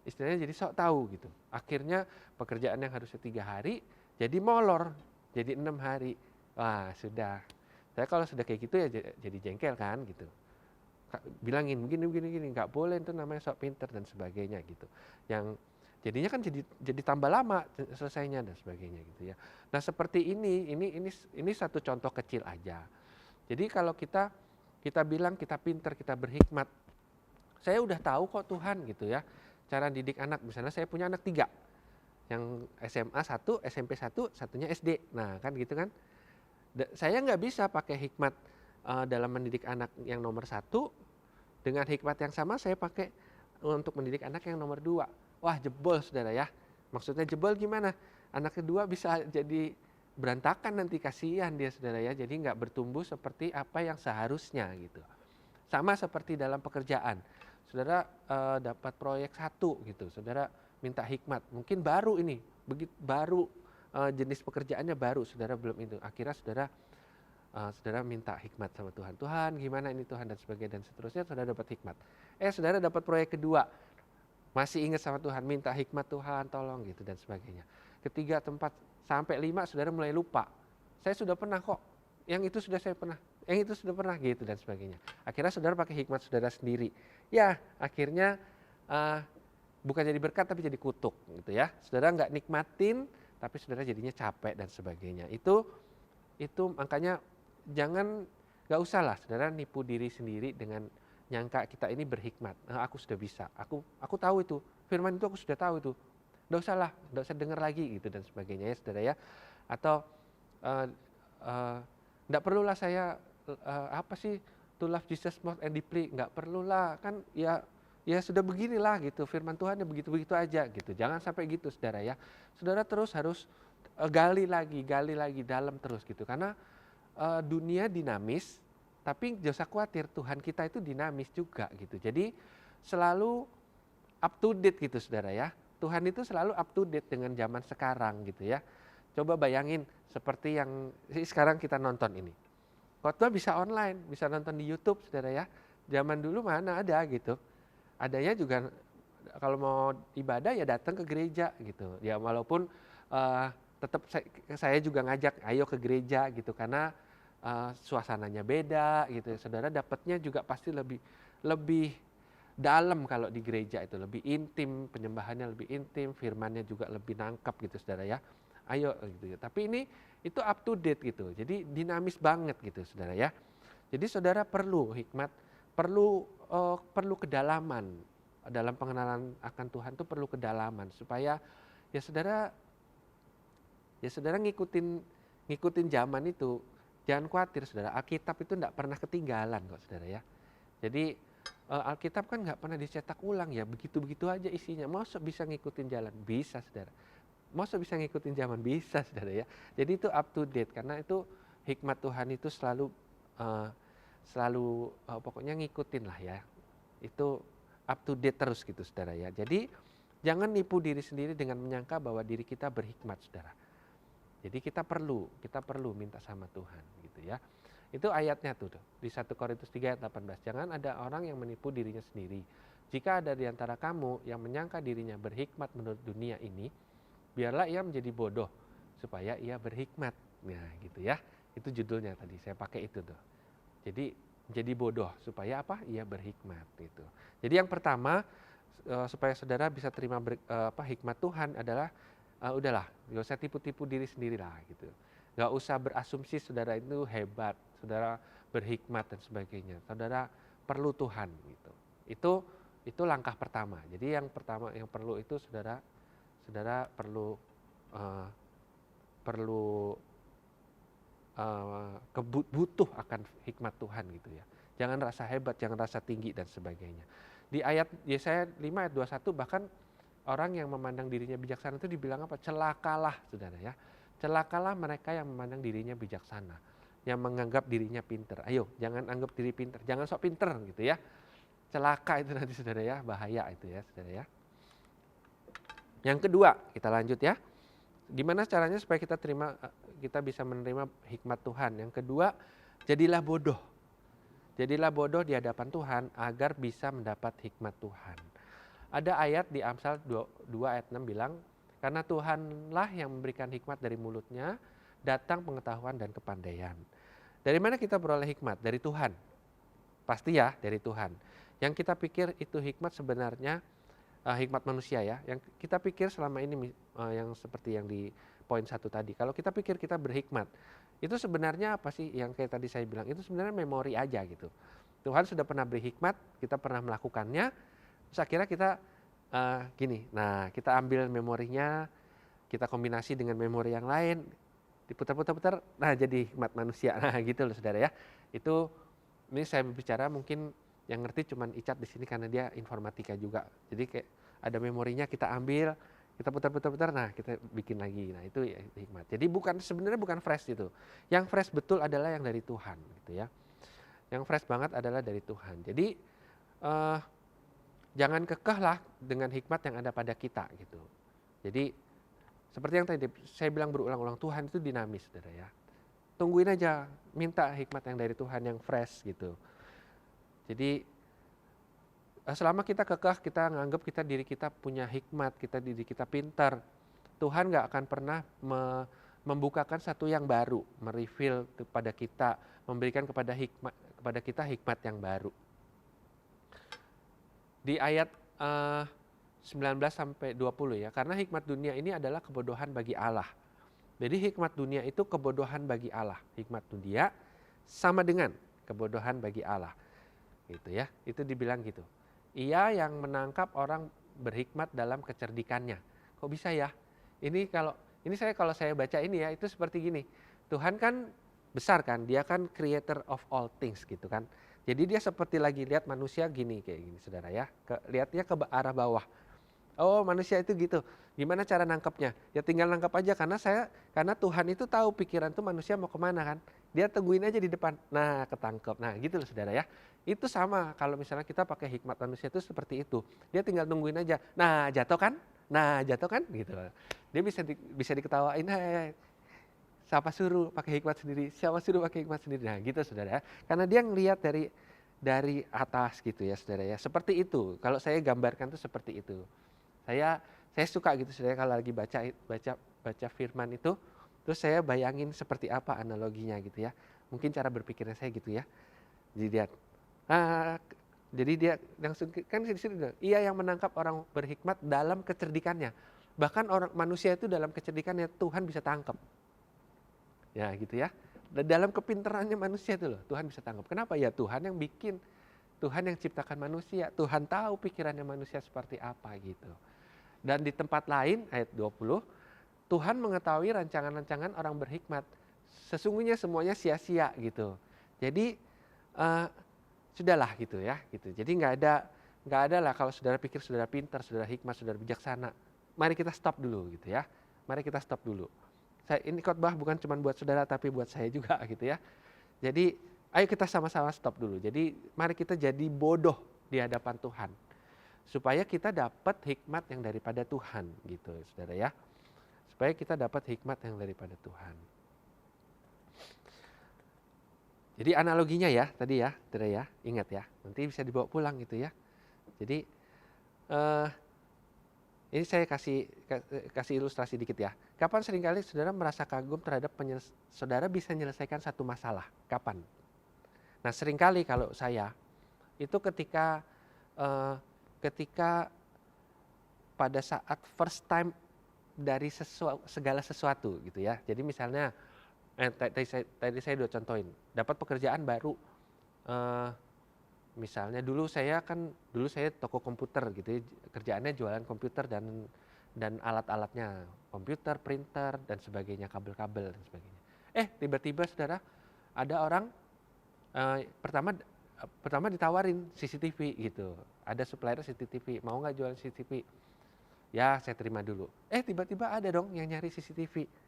Istilahnya jadi sok tahu gitu. Akhirnya pekerjaan yang harusnya 3 hari jadi molor, jadi 6 hari. Wah, sudah. Saya kalau sudah kayak gitu ya jadi jengkel kan gitu. Bilangin begini, nggak boleh, itu namanya sok pinter dan sebagainya gitu. Yang jadinya kan jadi tambah lama selesainya dan sebagainya gitu ya. Nah, seperti ini satu contoh kecil aja. Jadi kalau kita bilang kita pinter, kita berhikmat, saya udah tahu kok Tuhan gitu ya. Cara didik anak, misalnya saya punya anak 3. Yang SMA 1, SMP 1, satunya SD. Nah, kan gitu kan. Saya nggak bisa pakai hikmat dalam mendidik anak yang nomor 1 dengan hikmat yang sama saya pakai untuk mendidik anak yang nomor 2. Wah, jebol saudara ya. Maksudnya jebol gimana? Anak kedua bisa jadi berantakan nanti, kasihan dia saudara ya. Jadi nggak bertumbuh seperti apa yang seharusnya gitu. Sama seperti dalam pekerjaan. Saudara dapat proyek 1 gitu. Saudara minta hikmat. Mungkin baru ini, baru jenis pekerjaannya baru. Saudara belum itu. Akhirnya saudara minta hikmat sama Tuhan. Tuhan, gimana ini Tuhan dan sebagainya dan seterusnya. Saudara dapat hikmat. Saudara dapat proyek kedua. Masih ingat sama Tuhan, minta hikmat Tuhan, tolong gitu dan sebagainya. Ketiga, 4, sampai 5 saudara mulai lupa. Saya sudah pernah kok. Yang itu sudah saya pernah. Yang itu sudah pernah gitu dan sebagainya. Akhirnya saudara pakai hikmat saudara sendiri. Ya, akhirnya bukan jadi berkat tapi jadi kutuk gitu ya. Saudara nggak nikmatin tapi saudara jadinya capek dan sebagainya. Itu makanya nggak usah lah saudara nipu diri sendiri dengan nyangka kita ini berhikmat. Aku sudah bisa. Aku tahu itu. Firman itu aku sudah tahu itu. Nggak usah dengar lagi gitu dan sebagainya ya saudara ya. Atau nggak perlulah saya to love Jesus more and deeply, nggak perlulah kan ya sudah beginilah gitu, firman Tuhan ya begitu aja gitu. Jangan sampai gitu saudara ya. Saudara terus harus gali lagi dalam terus gitu, karena dunia dinamis, tapi jangan usah khawatir, Tuhan kita itu dinamis juga gitu. Jadi selalu up to date gitu saudara ya. Tuhan itu selalu up to date dengan zaman sekarang gitu ya. Coba bayangin seperti yang sekarang kita nonton ini. Khotbah bisa online, bisa nonton di YouTube saudara ya. Zaman dulu mana ada gitu. Adanya juga kalau mau ibadah ya datang ke gereja gitu. Ya walaupun tetap saya juga ngajak ayo ke gereja gitu, karena suasananya beda gitu. Saudara dapatnya juga pasti lebih dalam kalau di gereja, itu lebih intim, penyembahannya lebih intim, firmannya juga lebih nangkap gitu saudara ya. Ayo gitu ya. Tapi itu up to date gitu. Jadi dinamis banget gitu saudara ya. Jadi saudara perlu hikmat, perlu kedalaman dalam pengenalan akan Tuhan, itu perlu kedalaman supaya ya saudara ngikutin zaman itu. Jangan khawatir saudara, Alkitab itu tidak pernah ketinggalan kok saudara ya. Jadi Alkitab kan nggak pernah dicetak ulang ya, begitu-begitu aja isinya. Masa bisa ngikutin jalan? Bisa saudara. Masa bisa ngikutin zaman? Bisa saudara ya. Jadi itu up to date karena itu hikmat Tuhan itu selalu pokoknya ngikutin lah ya. Itu up to date terus gitu saudara ya. Jadi jangan nipu diri sendiri dengan menyangka bahwa diri kita berhikmat saudara. Jadi kita perlu minta sama Tuhan gitu ya. Itu ayatnya tuh di 1 Korintus 3 ayat 18. Jangan ada orang yang menipu dirinya sendiri. Jika ada di antara kamu yang menyangka dirinya berhikmat menurut dunia ini, biarlah ia menjadi bodoh supaya ia berhikmat. Nah gitu ya. Itu judulnya tadi saya pakai itu tuh. Jadi menjadi bodoh supaya apa? Ia berhikmat gitu. Jadi yang pertama supaya saudara bisa terima hikmat Tuhan adalah udahlah, gak usah tipu-tipu diri sendiri lah gitu. Gak usah berasumsi saudara itu hebat, saudara berhikmat dan sebagainya. Saudara perlu Tuhan gitu. Itu langkah pertama. Jadi yang pertama yang perlu itu saudara butuh akan hikmat Tuhan gitu ya. Jangan rasa hebat, jangan rasa tinggi dan sebagainya. Di ayat Yesaya 5 ayat 21 bahkan orang yang memandang dirinya bijaksana itu dibilang apa? Celakalah saudara ya. Celakalah mereka yang memandang dirinya bijaksana, yang menganggap dirinya pinter. Ayo, jangan anggap diri pinter, jangan sok pinter gitu ya. Celaka itu nanti saudara ya, bahaya itu ya saudara ya. Yang kedua, kita lanjut ya. Gimana caranya supaya kita bisa menerima hikmat Tuhan? Yang kedua, jadilah bodoh. Jadilah bodoh di hadapan Tuhan agar bisa mendapat hikmat Tuhan. Ada ayat di Amsal 2 ayat 6 bilang, karena Tuhanlah yang memberikan hikmat dari mulutnya, datang pengetahuan dan kepandaian. Dari mana kita beroleh hikmat? Dari Tuhan. Pasti ya, dari Tuhan. Yang kita pikir itu hikmat sebenarnya hikmat manusia ya. Yang kita pikir selama ini yang seperti yang di poin 1 tadi. Kalau kita pikir kita berhikmat, itu sebenarnya apa sih yang kayak tadi saya bilang? Itu sebenarnya memori aja gitu. Tuhan sudah pernah beri hikmat, kita pernah melakukannya. Terus akhirnya kita gini, nah kita ambil memorinya, kita kombinasi dengan memori yang lain, diputar-putar-putar, nah jadi hikmat manusia. Nah gitu loh saudara ya. Itu ini saya berbicara mungkin yang ngerti cuman Icat di sini karena dia informatika juga. Jadi kayak ada memorinya kita ambil, kita putar-putar, nah kita bikin lagi. Nah itu ya, hikmat. Jadi sebenarnya bukan fresh itu. Yang fresh betul adalah yang dari Tuhan gitu ya. Yang fresh banget adalah dari Tuhan. Jadi jangan kekeh lah dengan hikmat yang ada pada kita gitu. Jadi seperti yang tadi saya bilang berulang-ulang, Tuhan itu dinamis saudara ya. Tungguin aja, minta hikmat yang dari Tuhan yang fresh gitu. Jadi selama kita kekeh, kita nganggap diri kita punya hikmat, diri kita pintar, Tuhan gak akan pernah membukakan satu yang baru, mereveal kepada kita, memberikan kepada kita hikmat yang baru. Di ayat 19 sampai 20 ya, karena hikmat dunia ini adalah kebodohan bagi Allah. Jadi hikmat dunia itu kebodohan bagi Allah. Hikmat dunia sama dengan kebodohan bagi Allah. Gitu ya, itu dibilang gitu. Ia yang menangkap orang berhikmat dalam kecerdikannya. Kok bisa ya? Kalau saya baca ini ya, itu seperti gini. Tuhan kan besar kan, dia kan creator of all things gitu kan. Jadi dia seperti lagi lihat manusia kayak gini saudara ya. Lihatnya ke arah bawah. Oh manusia itu gitu. Gimana cara nangkepnya? Ya tinggal nangkep aja karena Tuhan itu tahu pikiran tuh manusia mau kemana kan. Dia tungguin aja di depan. Nah ketangkep. Nah gitu loh saudara ya. Itu sama kalau misalnya kita pakai hikmat manusia itu seperti itu. Dia tinggal tungguin aja. Nah jatuh kan? Gitu. Dia bisa diketawain. Hai. Siapa suruh pakai hikmat sendiri? Siapa suruh pakai hikmat sendiri? Nah gitu saudara ya. Karena dia ngelihat dari atas gitu ya saudara ya. Seperti itu. Kalau saya gambarkan tuh seperti itu. Saya suka gitu saudara kalau lagi baca firman itu, terus saya bayangin seperti apa analoginya gitu ya. Mungkin cara berpikirnya saya gitu ya. Jadi dia langsung kan di sini bilang, ia yang menangkap orang berhikmat dalam kecerdikannya. Bahkan orang manusia itu dalam kecerdikannya Tuhan bisa tangkap. Ya gitu ya. Dalam kepintarannya manusia itu loh Tuhan bisa tangkap. Kenapa? Ya Tuhan yang bikin. Tuhan yang ciptakan manusia. Tuhan tahu pikirannya manusia seperti apa gitu. Dan di tempat lain ayat 20, Tuhan mengetahui rancangan-rancangan orang berhikmat sesungguhnya semuanya sia-sia gitu. Jadi sudahlah gitu ya, gitu. Jadi nggak ada lah kalau saudara pikir saudara pintar, saudara hikmat, saudara bijaksana. Mari kita stop dulu gitu ya. Mari kita stop dulu. Ini khotbah bukan cuma buat saudara tapi buat saya juga gitu ya. Jadi ayo kita sama-sama stop dulu. Jadi mari kita jadi bodoh di hadapan Tuhan. Supaya kita dapat hikmat yang daripada Tuhan gitu saudara ya. Supaya kita dapat hikmat yang daripada Tuhan. Jadi analoginya ya tadi ya, saudara ya, ingat ya, nanti bisa dibawa pulang gitu ya. Jadi ini saya kasih ilustrasi dikit ya. Kapan seringkali saudara merasa kagum terhadap saudara bisa menyelesaikan satu masalah? Kapan? Nah seringkali kalau saya itu ketika pada saat first time dari segala sesuatu gitu ya. Jadi misalnya tadi saya udah contohin, dapat pekerjaan baru, misalnya dulu saya toko komputer gitu ya, kerjaannya jualan komputer dan alat-alatnya, komputer, printer dan sebagainya, kabel-kabel dan sebagainya. Tiba-tiba saudara ada orang pertama ditawarin CCTV gitu, ada supplier CCTV, mau nggak jualan CCTV? Ya saya terima dulu. Tiba-tiba ada dong yang nyari CCTV.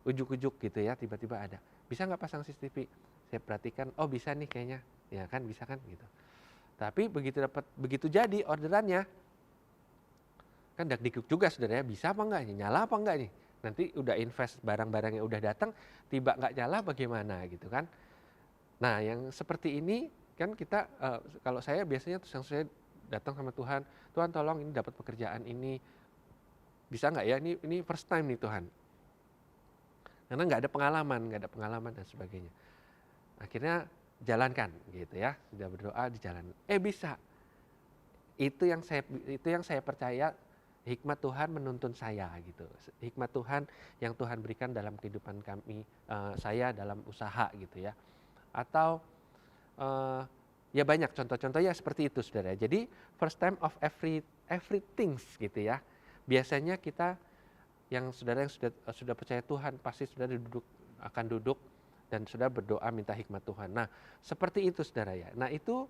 Ujuk-ujuk gitu ya, tiba-tiba ada. Bisa nggak pasang CCTV? Saya perhatikan, oh bisa nih kayaknya. Ya kan, bisa kan gitu. Tapi begitu jadi orderannya, kan dak-dikduk juga saudara ya, bisa apa enggak nih, nyala apa enggak nih. Nanti udah invest barang-barang yang udah datang, tiba nggak nyala bagaimana gitu kan. Nah yang seperti ini kan kita, kalau saya biasanya terus yang saya datang sama Tuhan, Tuhan tolong ini dapat pekerjaan ini, bisa nggak ya, ini first time nih Tuhan. Karena nggak ada pengalaman dan sebagainya. Akhirnya jalankan gitu ya, sudah berdoa dijalankan. Bisa. Itu yang saya percaya hikmat Tuhan menuntun saya gitu. Hikmat Tuhan yang Tuhan berikan dalam kehidupan kami, saya dalam usaha gitu ya. Atau ya banyak contoh-contoh ya seperti itu saudara. Jadi first time of everything gitu ya. Biasanya kita yang sudah percaya Tuhan pasti sudah akan duduk dan sudah berdoa minta hikmat Tuhan. Nah seperti itu saudara ya. Nah itu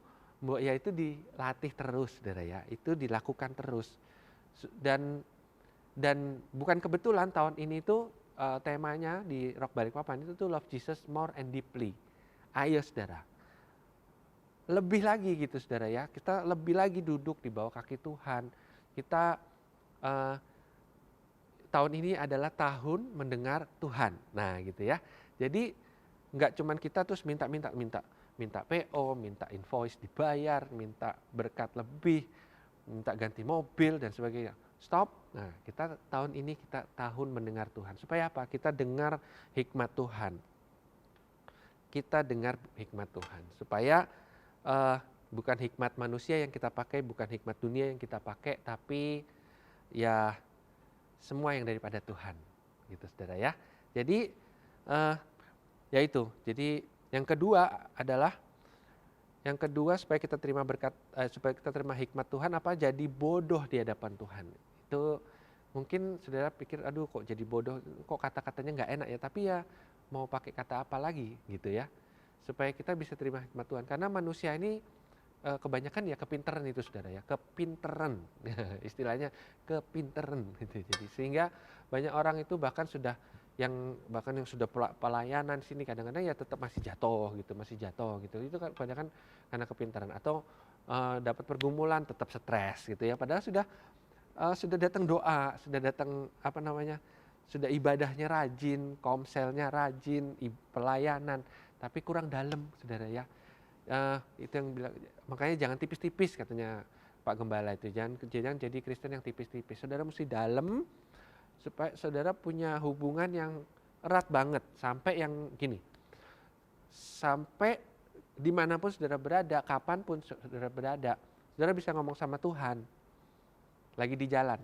dilatih terus saudara ya. Itu dilakukan terus. Dan bukan kebetulan tahun ini tuh temanya di Rock Balikpapan itu tuh Love Jesus More and Deeply. Ayo saudara. Lebih lagi gitu saudara ya. Kita lebih lagi duduk di bawah kaki Tuhan. Kita tahun ini adalah tahun mendengar Tuhan. Nah gitu ya. Jadi nggak cuman kita terus minta PO, minta invoice dibayar, minta berkat lebih, minta ganti mobil dan sebagainya. Stop. Nah kita tahun ini kita tahun mendengar Tuhan. Supaya apa? Kita dengar hikmat Tuhan. Kita dengar hikmat Tuhan. Supaya bukan hikmat manusia yang kita pakai, bukan hikmat dunia yang kita pakai, tapi ya semua yang daripada Tuhan gitu saudara ya. Jadi ya itu. Jadi yang kedua supaya kita terima berkat, supaya kita terima hikmat Tuhan jadi bodoh di hadapan Tuhan. Itu mungkin saudara pikir aduh kok jadi bodoh, kok kata-katanya nggak enak ya, tapi ya mau pakai kata apa lagi gitu ya. Supaya kita bisa terima hikmat Tuhan. Karena manusia ini kebanyakan ya kepinteran itu saudara ya, kepinteran istilahnya kepinteran gitu. Jadi sehingga banyak orang itu bahkan yang sudah pelayanan sini kadang-kadang ya tetap masih jatuh gitu. Itu kan kebanyakan karena kepintaran atau dapat pergumulan tetap stres gitu ya. Padahal sudah datang doa, sudah datang sudah ibadahnya rajin, komselnya rajin, pelayanan, tapi kurang dalam saudara ya. Itu yang bilang, makanya jangan tipis-tipis katanya Pak Gembala itu, jangan jadi Kristen yang tipis-tipis. Saudara mesti dalam supaya saudara punya hubungan yang erat banget sampai yang gini, sampai dimanapun saudara berada, kapanpun saudara berada, saudara bisa ngomong sama Tuhan lagi di jalan.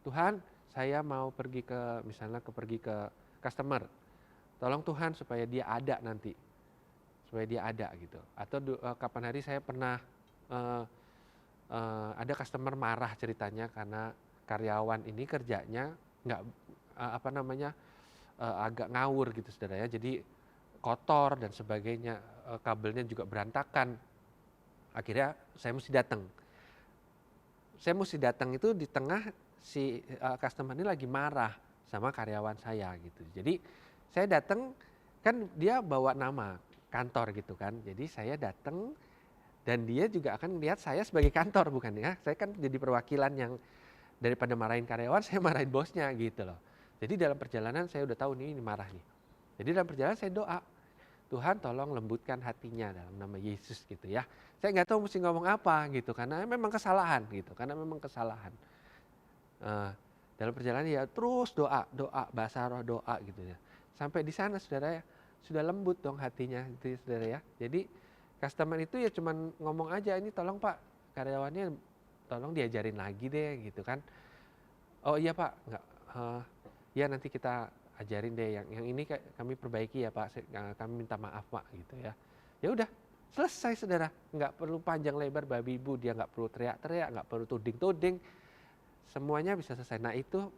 Tuhan, saya mau pergi ke customer, tolong Tuhan supaya dia ada nanti. Supaya dia ada gitu. Atau kapan hari saya pernah ada customer marah ceritanya karena karyawan ini kerjanya nggak agak ngawur gitu saudara ya. Jadi kotor dan sebagainya, kabelnya juga berantakan. Akhirnya saya mesti datang. Saya mesti datang itu di tengah si customer ini lagi marah sama karyawan saya gitu. Jadi saya datang, kan dia bawa nama kantor gitu kan. Jadi saya datang dan dia juga akan lihat saya sebagai kantor, bukan ya. Saya kan jadi perwakilan yang daripada marahin karyawan, saya marahin bosnya gitu loh. Jadi dalam perjalanan saya udah tahu nih ini marah nih. Jadi dalam perjalanan saya doa, Tuhan tolong lembutkan hatinya dalam nama Yesus gitu ya. Saya nggak tahu mesti ngomong apa gitu, karena memang kesalahan gitu, karena memang kesalahan. Dalam perjalanan ya terus doa bahasa roh doa gitu ya. Sampai di sana saudara ya, sudah lembut dong hatinya gitu saudara ya. Jadi customer itu ya cuman ngomong aja, ini tolong Pak karyawannya tolong diajarin lagi deh gitu kan. Oh iya Pak, nggak, ya nanti kita ajarin deh yang ini kami perbaiki ya Pak, kami minta maaf Pak gitu ya. Ya udah selesai saudara, nggak perlu panjang lebar babi ibu, dia nggak perlu teriak-teriak, nggak perlu tuding-tuding, semuanya bisa selesai. Nah itu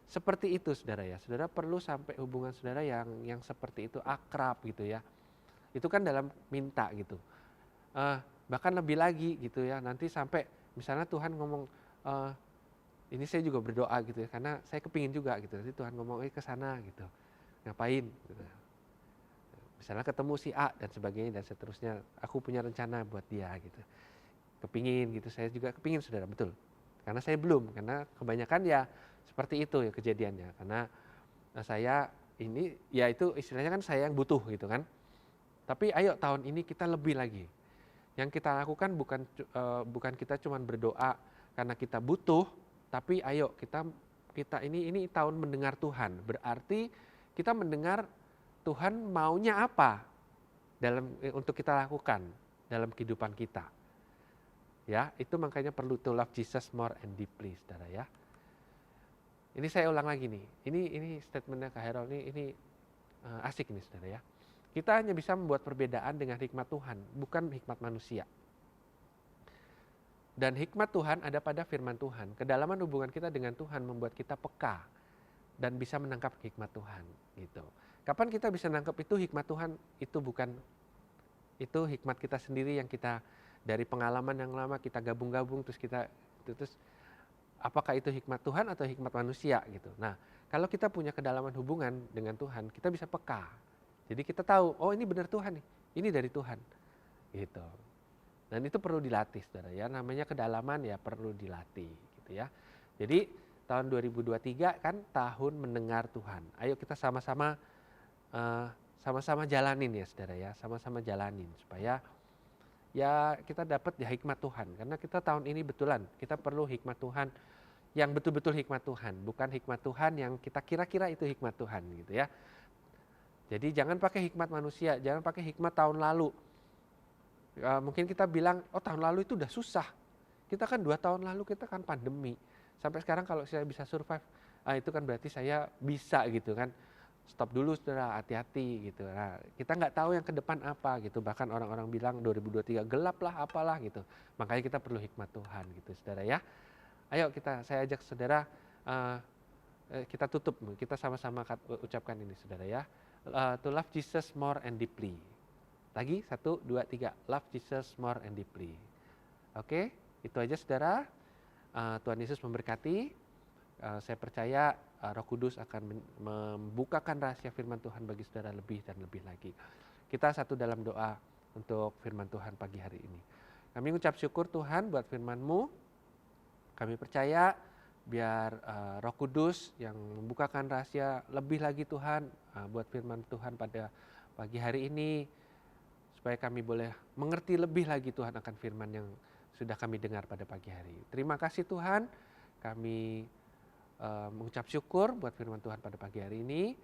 seperti itu saudara ya. Saudara perlu sampai hubungan saudara yang seperti itu, akrab gitu ya. Itu kan dalam minta gitu. Bahkan lebih lagi gitu ya, nanti sampai misalnya Tuhan ngomong, ini saya juga berdoa gitu ya, karena saya kepingin juga gitu, nanti Tuhan ngomong ke sana gitu, ngapain gitu. Misalnya ketemu si A dan sebagainya dan seterusnya, aku punya rencana buat dia gitu, kepingin gitu, saya juga kepingin saudara, betul, karena saya belum, karena kebanyakan ya seperti itu ya kejadiannya, karena saya ini ya itu istilahnya kan saya yang butuh gitu kan. Tapi ayo tahun ini kita lebih lagi. Yang kita lakukan bukan kita cuma berdoa karena kita butuh, tapi ayo kita ini tahun mendengar Tuhan. Berarti kita mendengar Tuhan maunya apa untuk kita lakukan dalam kehidupan kita. Ya, itu makanya perlu to love Jesus more and deeply, saudara ya. Ini saya ulang lagi nih. Ini statementnya Kak Harold ini asik nih, saudara ya. Kita hanya bisa membuat perbedaan dengan hikmat Tuhan, bukan hikmat manusia. Dan hikmat Tuhan ada pada firman Tuhan. Kedalaman hubungan kita dengan Tuhan membuat kita peka dan bisa menangkap hikmat Tuhan. Gitu. Kapan kita bisa menangkap itu hikmat Tuhan? Itu hikmat kita sendiri yang kita dari pengalaman yang lama kita gabung-gabung terus apakah itu hikmat Tuhan atau hikmat manusia gitu. Nah, kalau kita punya kedalaman hubungan dengan Tuhan, kita bisa peka. Jadi kita tahu, oh ini benar Tuhan nih, ini dari Tuhan, gitu. Dan itu perlu dilatih, saudara ya. Namanya kedalaman ya perlu dilatih, gitu ya. Jadi tahun 2023 kan tahun mendengar Tuhan. Ayo kita sama-sama jalanin ya, saudara ya. Sama-sama jalanin supaya ya kita dapat ya hikmat Tuhan. Karena kita tahun ini betulan kita perlu hikmat Tuhan yang betul-betul hikmat Tuhan, bukan hikmat Tuhan yang kita kira-kira itu hikmat Tuhan, gitu ya. Jadi jangan pakai hikmat manusia, jangan pakai hikmat tahun lalu. Mungkin kita bilang, oh tahun lalu itu udah susah. Kita kan 2 tahun lalu kita kan pandemi. Sampai sekarang kalau saya bisa survive, itu kan berarti saya bisa gitu kan. Stop dulu saudara, hati-hati gitu. Nah, kita nggak tahu yang ke depan apa gitu. Bahkan orang-orang bilang 2023 gelap lah apalah gitu. Makanya kita perlu hikmat Tuhan gitu saudara ya. Ayo saya ajak saudara, kita tutup, kita sama-sama ucapkan ini saudara ya. To love Jesus more and deeply. Lagi 1, 2, 3. Love Jesus more and deeply. Oke, itu aja saudara. Tuhan Yesus memberkati. Saya percaya Roh Kudus akan membukakan rahasia firman Tuhan bagi saudara lebih dan lebih lagi. Kita satu dalam doa untuk firman Tuhan pagi hari ini. Kami ucap syukur Tuhan buat firman-Mu. Kami percaya biar Roh Kudus yang membukakan rahasia lebih lagi Tuhan buat firman Tuhan pada pagi hari ini, supaya kami boleh mengerti lebih lagi Tuhan akan firman yang sudah kami dengar pada pagi hari. Terima kasih Tuhan, kami mengucap syukur buat firman Tuhan pada pagi hari ini.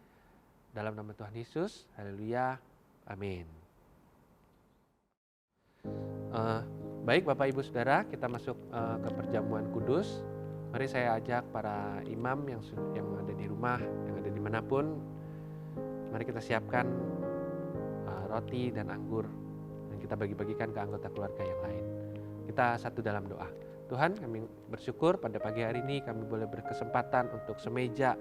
Dalam nama Tuhan Yesus, haleluya, amin. Baik Bapak Ibu Saudara, kita masuk ke perjamuan kudus. Mari saya ajak para imam yang ada di rumah, yang ada dimanapun. Mari kita siapkan roti dan anggur dan kita bagi-bagikan ke anggota keluarga yang lain. Kita satu dalam doa. Tuhan, kami bersyukur pada pagi hari ini kami boleh berkesempatan untuk semeja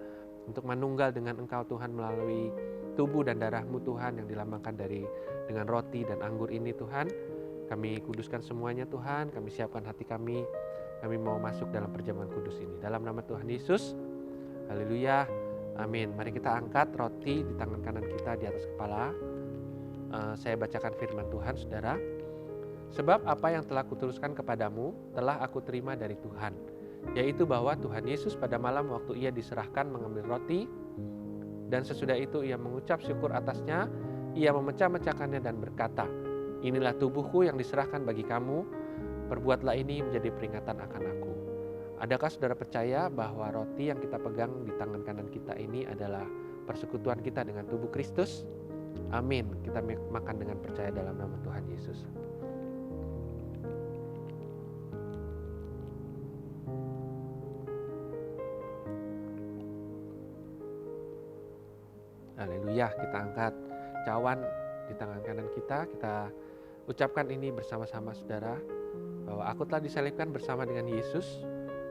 untuk manunggal dengan Engkau Tuhan melalui tubuh dan darah-Mu Tuhan yang dilambangkan dengan roti dan anggur ini Tuhan. Kami kuduskan semuanya Tuhan, kami siapkan hati kami mau masuk dalam perjamuan kudus ini. Dalam nama Tuhan Yesus, haleluya, amin. Mari kita angkat roti di tangan kanan kita di atas kepala. Saya bacakan firman Tuhan, saudara. Sebab apa yang telah kuteruskan kepadamu telah aku terima dari Tuhan, yaitu bahwa Tuhan Yesus pada malam waktu ia diserahkan mengambil roti, dan sesudah itu ia mengucap syukur atasnya, ia memecah-mecahkannya dan berkata, inilah tubuhku yang diserahkan bagi kamu, perbuatlah ini menjadi peringatan akan aku. Adakah saudara percaya bahwa roti yang kita pegang di tangan kanan kita ini adalah persekutuan kita dengan tubuh Kristus? Amin. Kita makan dengan percaya dalam nama Tuhan Yesus. Haleluya, kita angkat cawan di tangan kanan kita ucapkan ini bersama-sama saudara, bahwa aku telah disalibkan bersama dengan Yesus,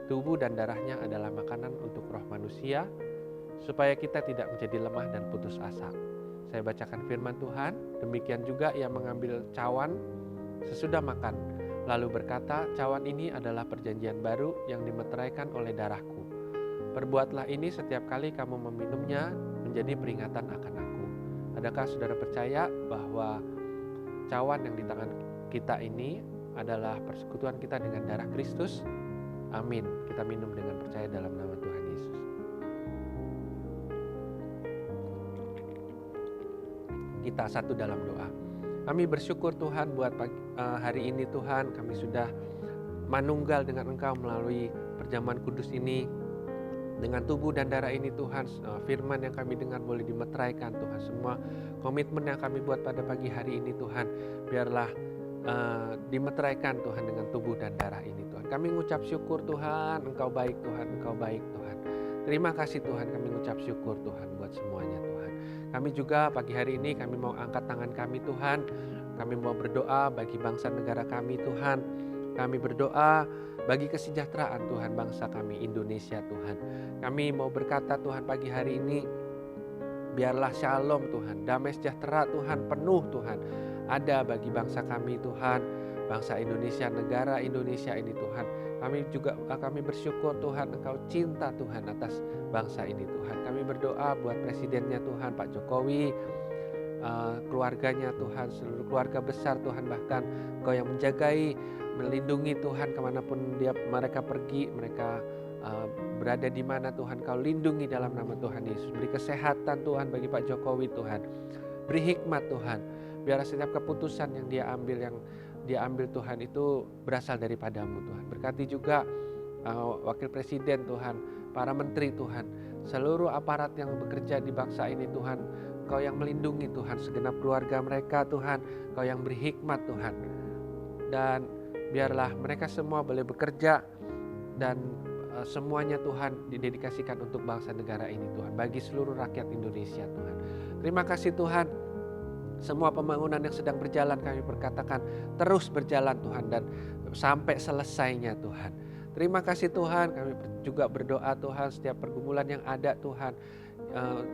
tubuh dan darahnya adalah makanan untuk roh manusia, supaya kita tidak menjadi lemah dan putus asa. Saya bacakan firman Tuhan, demikian juga ia mengambil cawan sesudah makan, lalu berkata, cawan ini adalah perjanjian baru yang dimeteraikan oleh darahku. Perbuatlah ini setiap kali kamu meminumnya menjadi peringatan akan aku. Adakah saudara percaya bahwa cawan yang di tangan kita ini adalah persekutuan kita dengan darah Kristus? Amin. Kita minum dengan percaya dalam nama Tuhan Yesus. Kita satu dalam doa. Kami bersyukur Tuhan buat hari ini Tuhan, kami sudah manunggal dengan Engkau melalui perjamuan kudus ini. Dengan tubuh dan darah ini Tuhan, firman yang kami dengar boleh dimeteraikan Tuhan. Semua komitmen yang kami buat pada pagi hari ini Tuhan, biarlah dimeteraikan Tuhan dengan tubuh dan darah ini Tuhan. Kami mengucap syukur Tuhan, Engkau baik Tuhan, Engkau baik Tuhan. Terima kasih Tuhan, kami mengucap syukur Tuhan buat semuanya Tuhan. Kami juga pagi hari ini kami mau angkat tangan kami Tuhan. Kami mau berdoa bagi bangsa negara kami Tuhan. Kami berdoa bagi kesejahteraan Tuhan bangsa kami Indonesia Tuhan. Kami mau berkata Tuhan pagi hari ini, biarlah shalom Tuhan, damai sejahtera Tuhan, penuh Tuhan ada bagi bangsa kami Tuhan, bangsa Indonesia, negara Indonesia ini Tuhan. Kami bersyukur Tuhan, Engkau cinta Tuhan atas bangsa ini Tuhan. Kami berdoa buat presidennya Tuhan, Pak Jokowi, keluarganya Tuhan, seluruh keluarga besar Tuhan, bahkan Engkau yang menjagai, melindungi Tuhan kemanapun mereka pergi, mereka berada di mana Tuhan, Kau lindungi dalam nama Tuhan Yesus. Beri kesehatan Tuhan bagi Pak Jokowi Tuhan, beri hikmat Tuhan, biar setiap keputusan yang dia ambil Tuhan itu berasal daripadamu Tuhan. Berkati juga Wakil Presiden Tuhan, para menteri Tuhan, seluruh aparat yang bekerja di bangsa ini Tuhan, Kau yang melindungi Tuhan, segenap keluarga mereka Tuhan, Kau yang beri hikmat Tuhan. Dan biarlah mereka semua boleh bekerja dan semuanya Tuhan didedikasikan untuk bangsa negara ini Tuhan, bagi seluruh rakyat Indonesia Tuhan. Terima kasih Tuhan, semua pembangunan yang sedang berjalan kami berkatakan terus berjalan Tuhan dan sampai selesainya Tuhan. Terima kasih Tuhan, kami juga berdoa Tuhan setiap pergumulan yang ada Tuhan,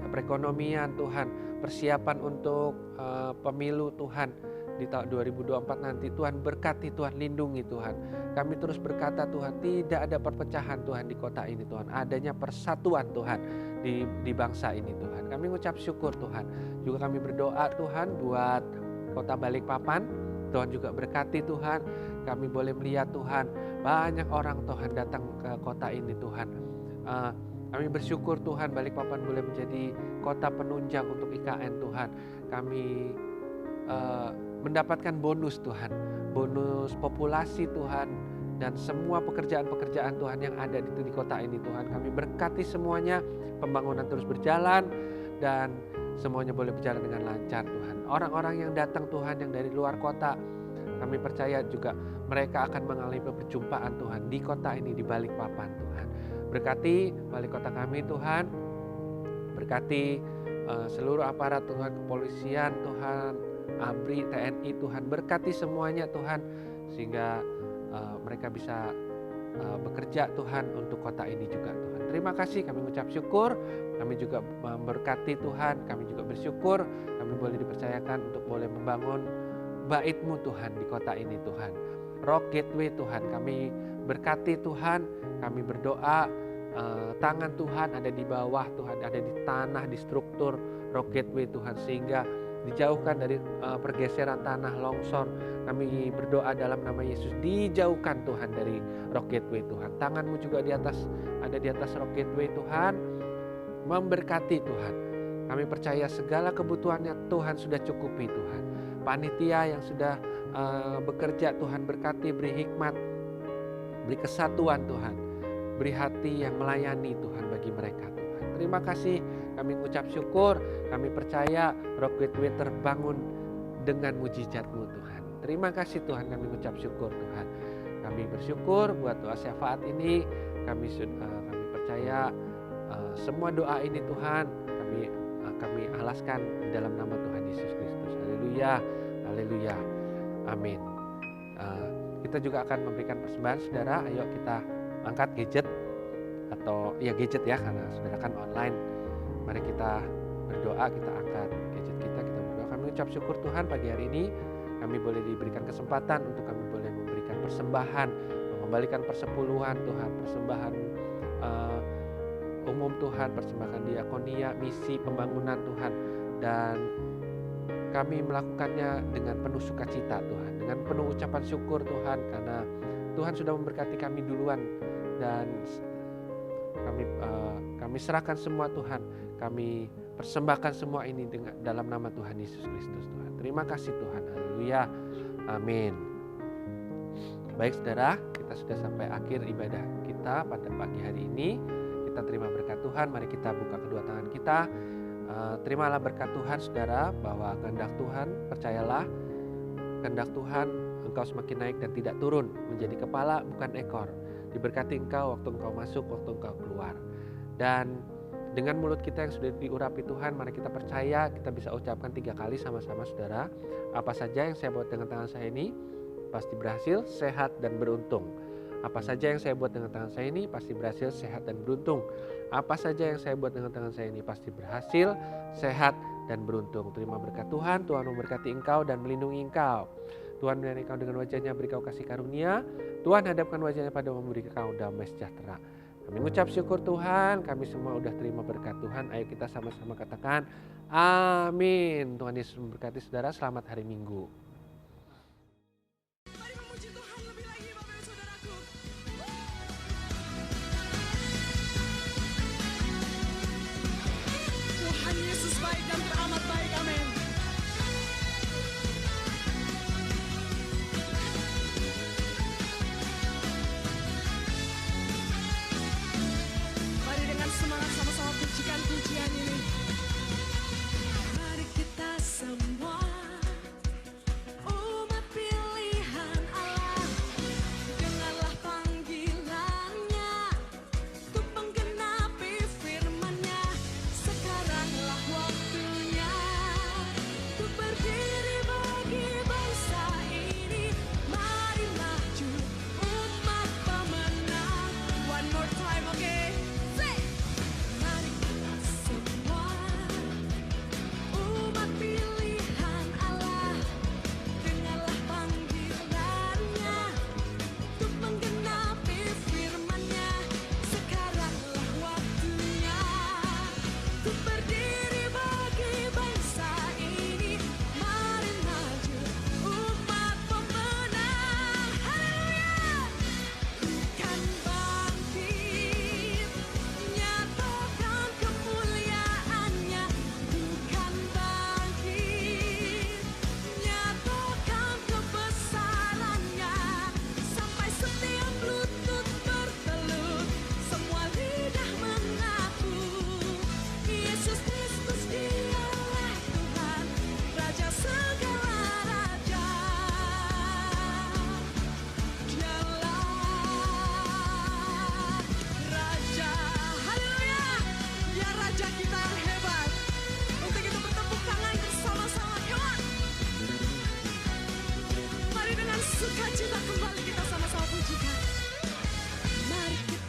perekonomian Tuhan, persiapan untuk pemilu Tuhan di tahun 2024 nanti Tuhan berkati, Tuhan lindungi Tuhan. Kami terus berkata Tuhan, tidak ada perpecahan Tuhan di kota ini Tuhan, adanya persatuan Tuhan di bangsa ini Tuhan. Kami mengucap syukur Tuhan. Juga kami berdoa Tuhan buat kota Balikpapan, Tuhan juga berkati Tuhan. Kami boleh melihat Tuhan, banyak orang Tuhan datang ke kota ini Tuhan. Kami bersyukur Tuhan, Balikpapan boleh menjadi kota penunjang untuk IKN Tuhan. Kami mendapatkan bonus Tuhan, bonus populasi Tuhan, dan semua pekerjaan-pekerjaan Tuhan yang ada di kota ini Tuhan. Kami berkati semuanya, pembangunan terus berjalan dan semuanya boleh berjalan dengan lancar Tuhan. Orang-orang yang datang Tuhan yang dari luar kota, kami percaya juga mereka akan mengalami perjumpaan Tuhan di kota ini, di Balikpapan Tuhan. Berkati balik kota kami Tuhan, berkati seluruh aparat Tuhan, kepolisian Tuhan, ABRI, TNI Tuhan, berkati semuanya Tuhan, sehingga mereka bisa bekerja Tuhan untuk kota ini juga Tuhan. Terima kasih, kami mengucap syukur, kami juga memberkati Tuhan, kami juga bersyukur kami boleh dipercayakan untuk boleh membangun bait-Mu Tuhan di kota ini Tuhan. Rock Gateway Tuhan, kami berkati Tuhan, kami berdoa tangan Tuhan ada di bawah Tuhan, ada di tanah, di struktur Rock Gateway Tuhan, sehingga dijauhkan dari pergeseran tanah, longsor. Kami berdoa dalam nama Yesus, dijauhkan Tuhan dari Rock Gateway Tuhan. Tangan-Mu juga ada di atas Rock Gateway Tuhan, memberkati Tuhan. Kami percaya segala kebutuhannya Tuhan sudah cukupi Tuhan. Panitia yang sudah bekerja Tuhan berkati, beri hikmat, beri kesatuan Tuhan, beri hati yang melayani Tuhan bagi mereka Tuhan. Terima kasih, kami mengucap syukur, kami percaya Rock Gateway terbangun dengan mujizat-Mu Tuhan. Terima kasih Tuhan, kami mengucap syukur Tuhan. Kami bersyukur buat doa syafaat ini, kami percaya semua doa ini Tuhan kami alaskan di dalam nama Tuhan Yesus Kristus. Haleluya, haleluya, amin. Kita juga akan memberikan persembahan saudara. Ayo kita angkat gadget, atau ya gadget ya, karena saudara kan online. Mari kita berdoa, kita angkat gadget kita berdoa. Kami ucap syukur Tuhan pagi hari ini kami boleh diberikan kesempatan untuk kami boleh memberikan persembahan, mengembalikan persepuluhan Tuhan, persembahan umum Tuhan, persembahan diakonia, misi pembangunan Tuhan, dan kami melakukannya dengan penuh sukacita Tuhan, dengan penuh ucapan syukur Tuhan, karena Tuhan sudah memberkati kami duluan, dan kami serahkan semua Tuhan, kami persembahkan semua ini dalam nama Tuhan Yesus Kristus Tuhan. Terima kasih Tuhan, haleluya, amin. Baik saudara, kita sudah sampai akhir ibadah kita pada pagi hari ini. Kita terima berkat Tuhan, mari kita buka kedua tangan kita. Terimalah berkat Tuhan saudara, bahwa kehendak Tuhan, percayalah, kehendak Tuhan engkau semakin naik dan tidak turun, menjadi kepala bukan ekor. Diberkati engkau waktu engkau masuk, waktu engkau keluar. Dan dengan mulut kita yang sudah diurapi Tuhan, mari kita percaya, kita bisa ucapkan 3 kali sama-sama saudara. Apa saja yang saya buat dengan tangan saya ini pasti berhasil, sehat dan beruntung. Apa saja yang saya buat dengan tangan saya ini pasti berhasil, sehat dan beruntung. Apa saja yang saya buat dengan tangan saya ini pasti berhasil, sehat dan beruntung. Terima berkat Tuhan, Tuhan memberkati engkau dan melindungi engkau. Tuhan menyertai engkau dengan wajahnya, beri kau kasih karunia. Tuhan hadapkan wajahnya padamu, memberi kau damai sejahtera. Kami mengucap syukur Tuhan, kami semua udah terima berkat Tuhan. Ayo kita sama-sama katakan amin. Tuhan Yesus memberkati saudara, selamat hari Minggu. Tuhan Yesus baik dan teramat baik, amin. Mari dengan semangat sama-sama pujikan pujian ini. Mari kita semua umat pilihan Allah, dengarlah panggilannya untuk menggenapi firman-Nya. Sekaranglah waktunya untuk berdiri bagi bangsa ini. Mari maju umat pemenang. One more time, okay? Say! Mari kita semua umat pilihan Allah, dengarlah panggilannya untuk menggenapi firman-Nya. Sekaranglah waktunya untuk berdiri bagi bangsa ini. Mari maju umat pemenang. Haleluya! Kan bangkit, nyatakan kemuliaan-Nya. Kan bangkit, nyatakan kebesaran-Nya. Sampai setiap lutut bertelut, semua lidah mengaku Yesus Kristus Dialah Tuhan, Raja segala raja. Dialah Raja. Haleluya! Ya Raja kita yang hebat. Untuk itu bertepuk tangan bersama-sama. Come on. Mari dengan sukacita kembali kita sama-sama pujikan. Mari kita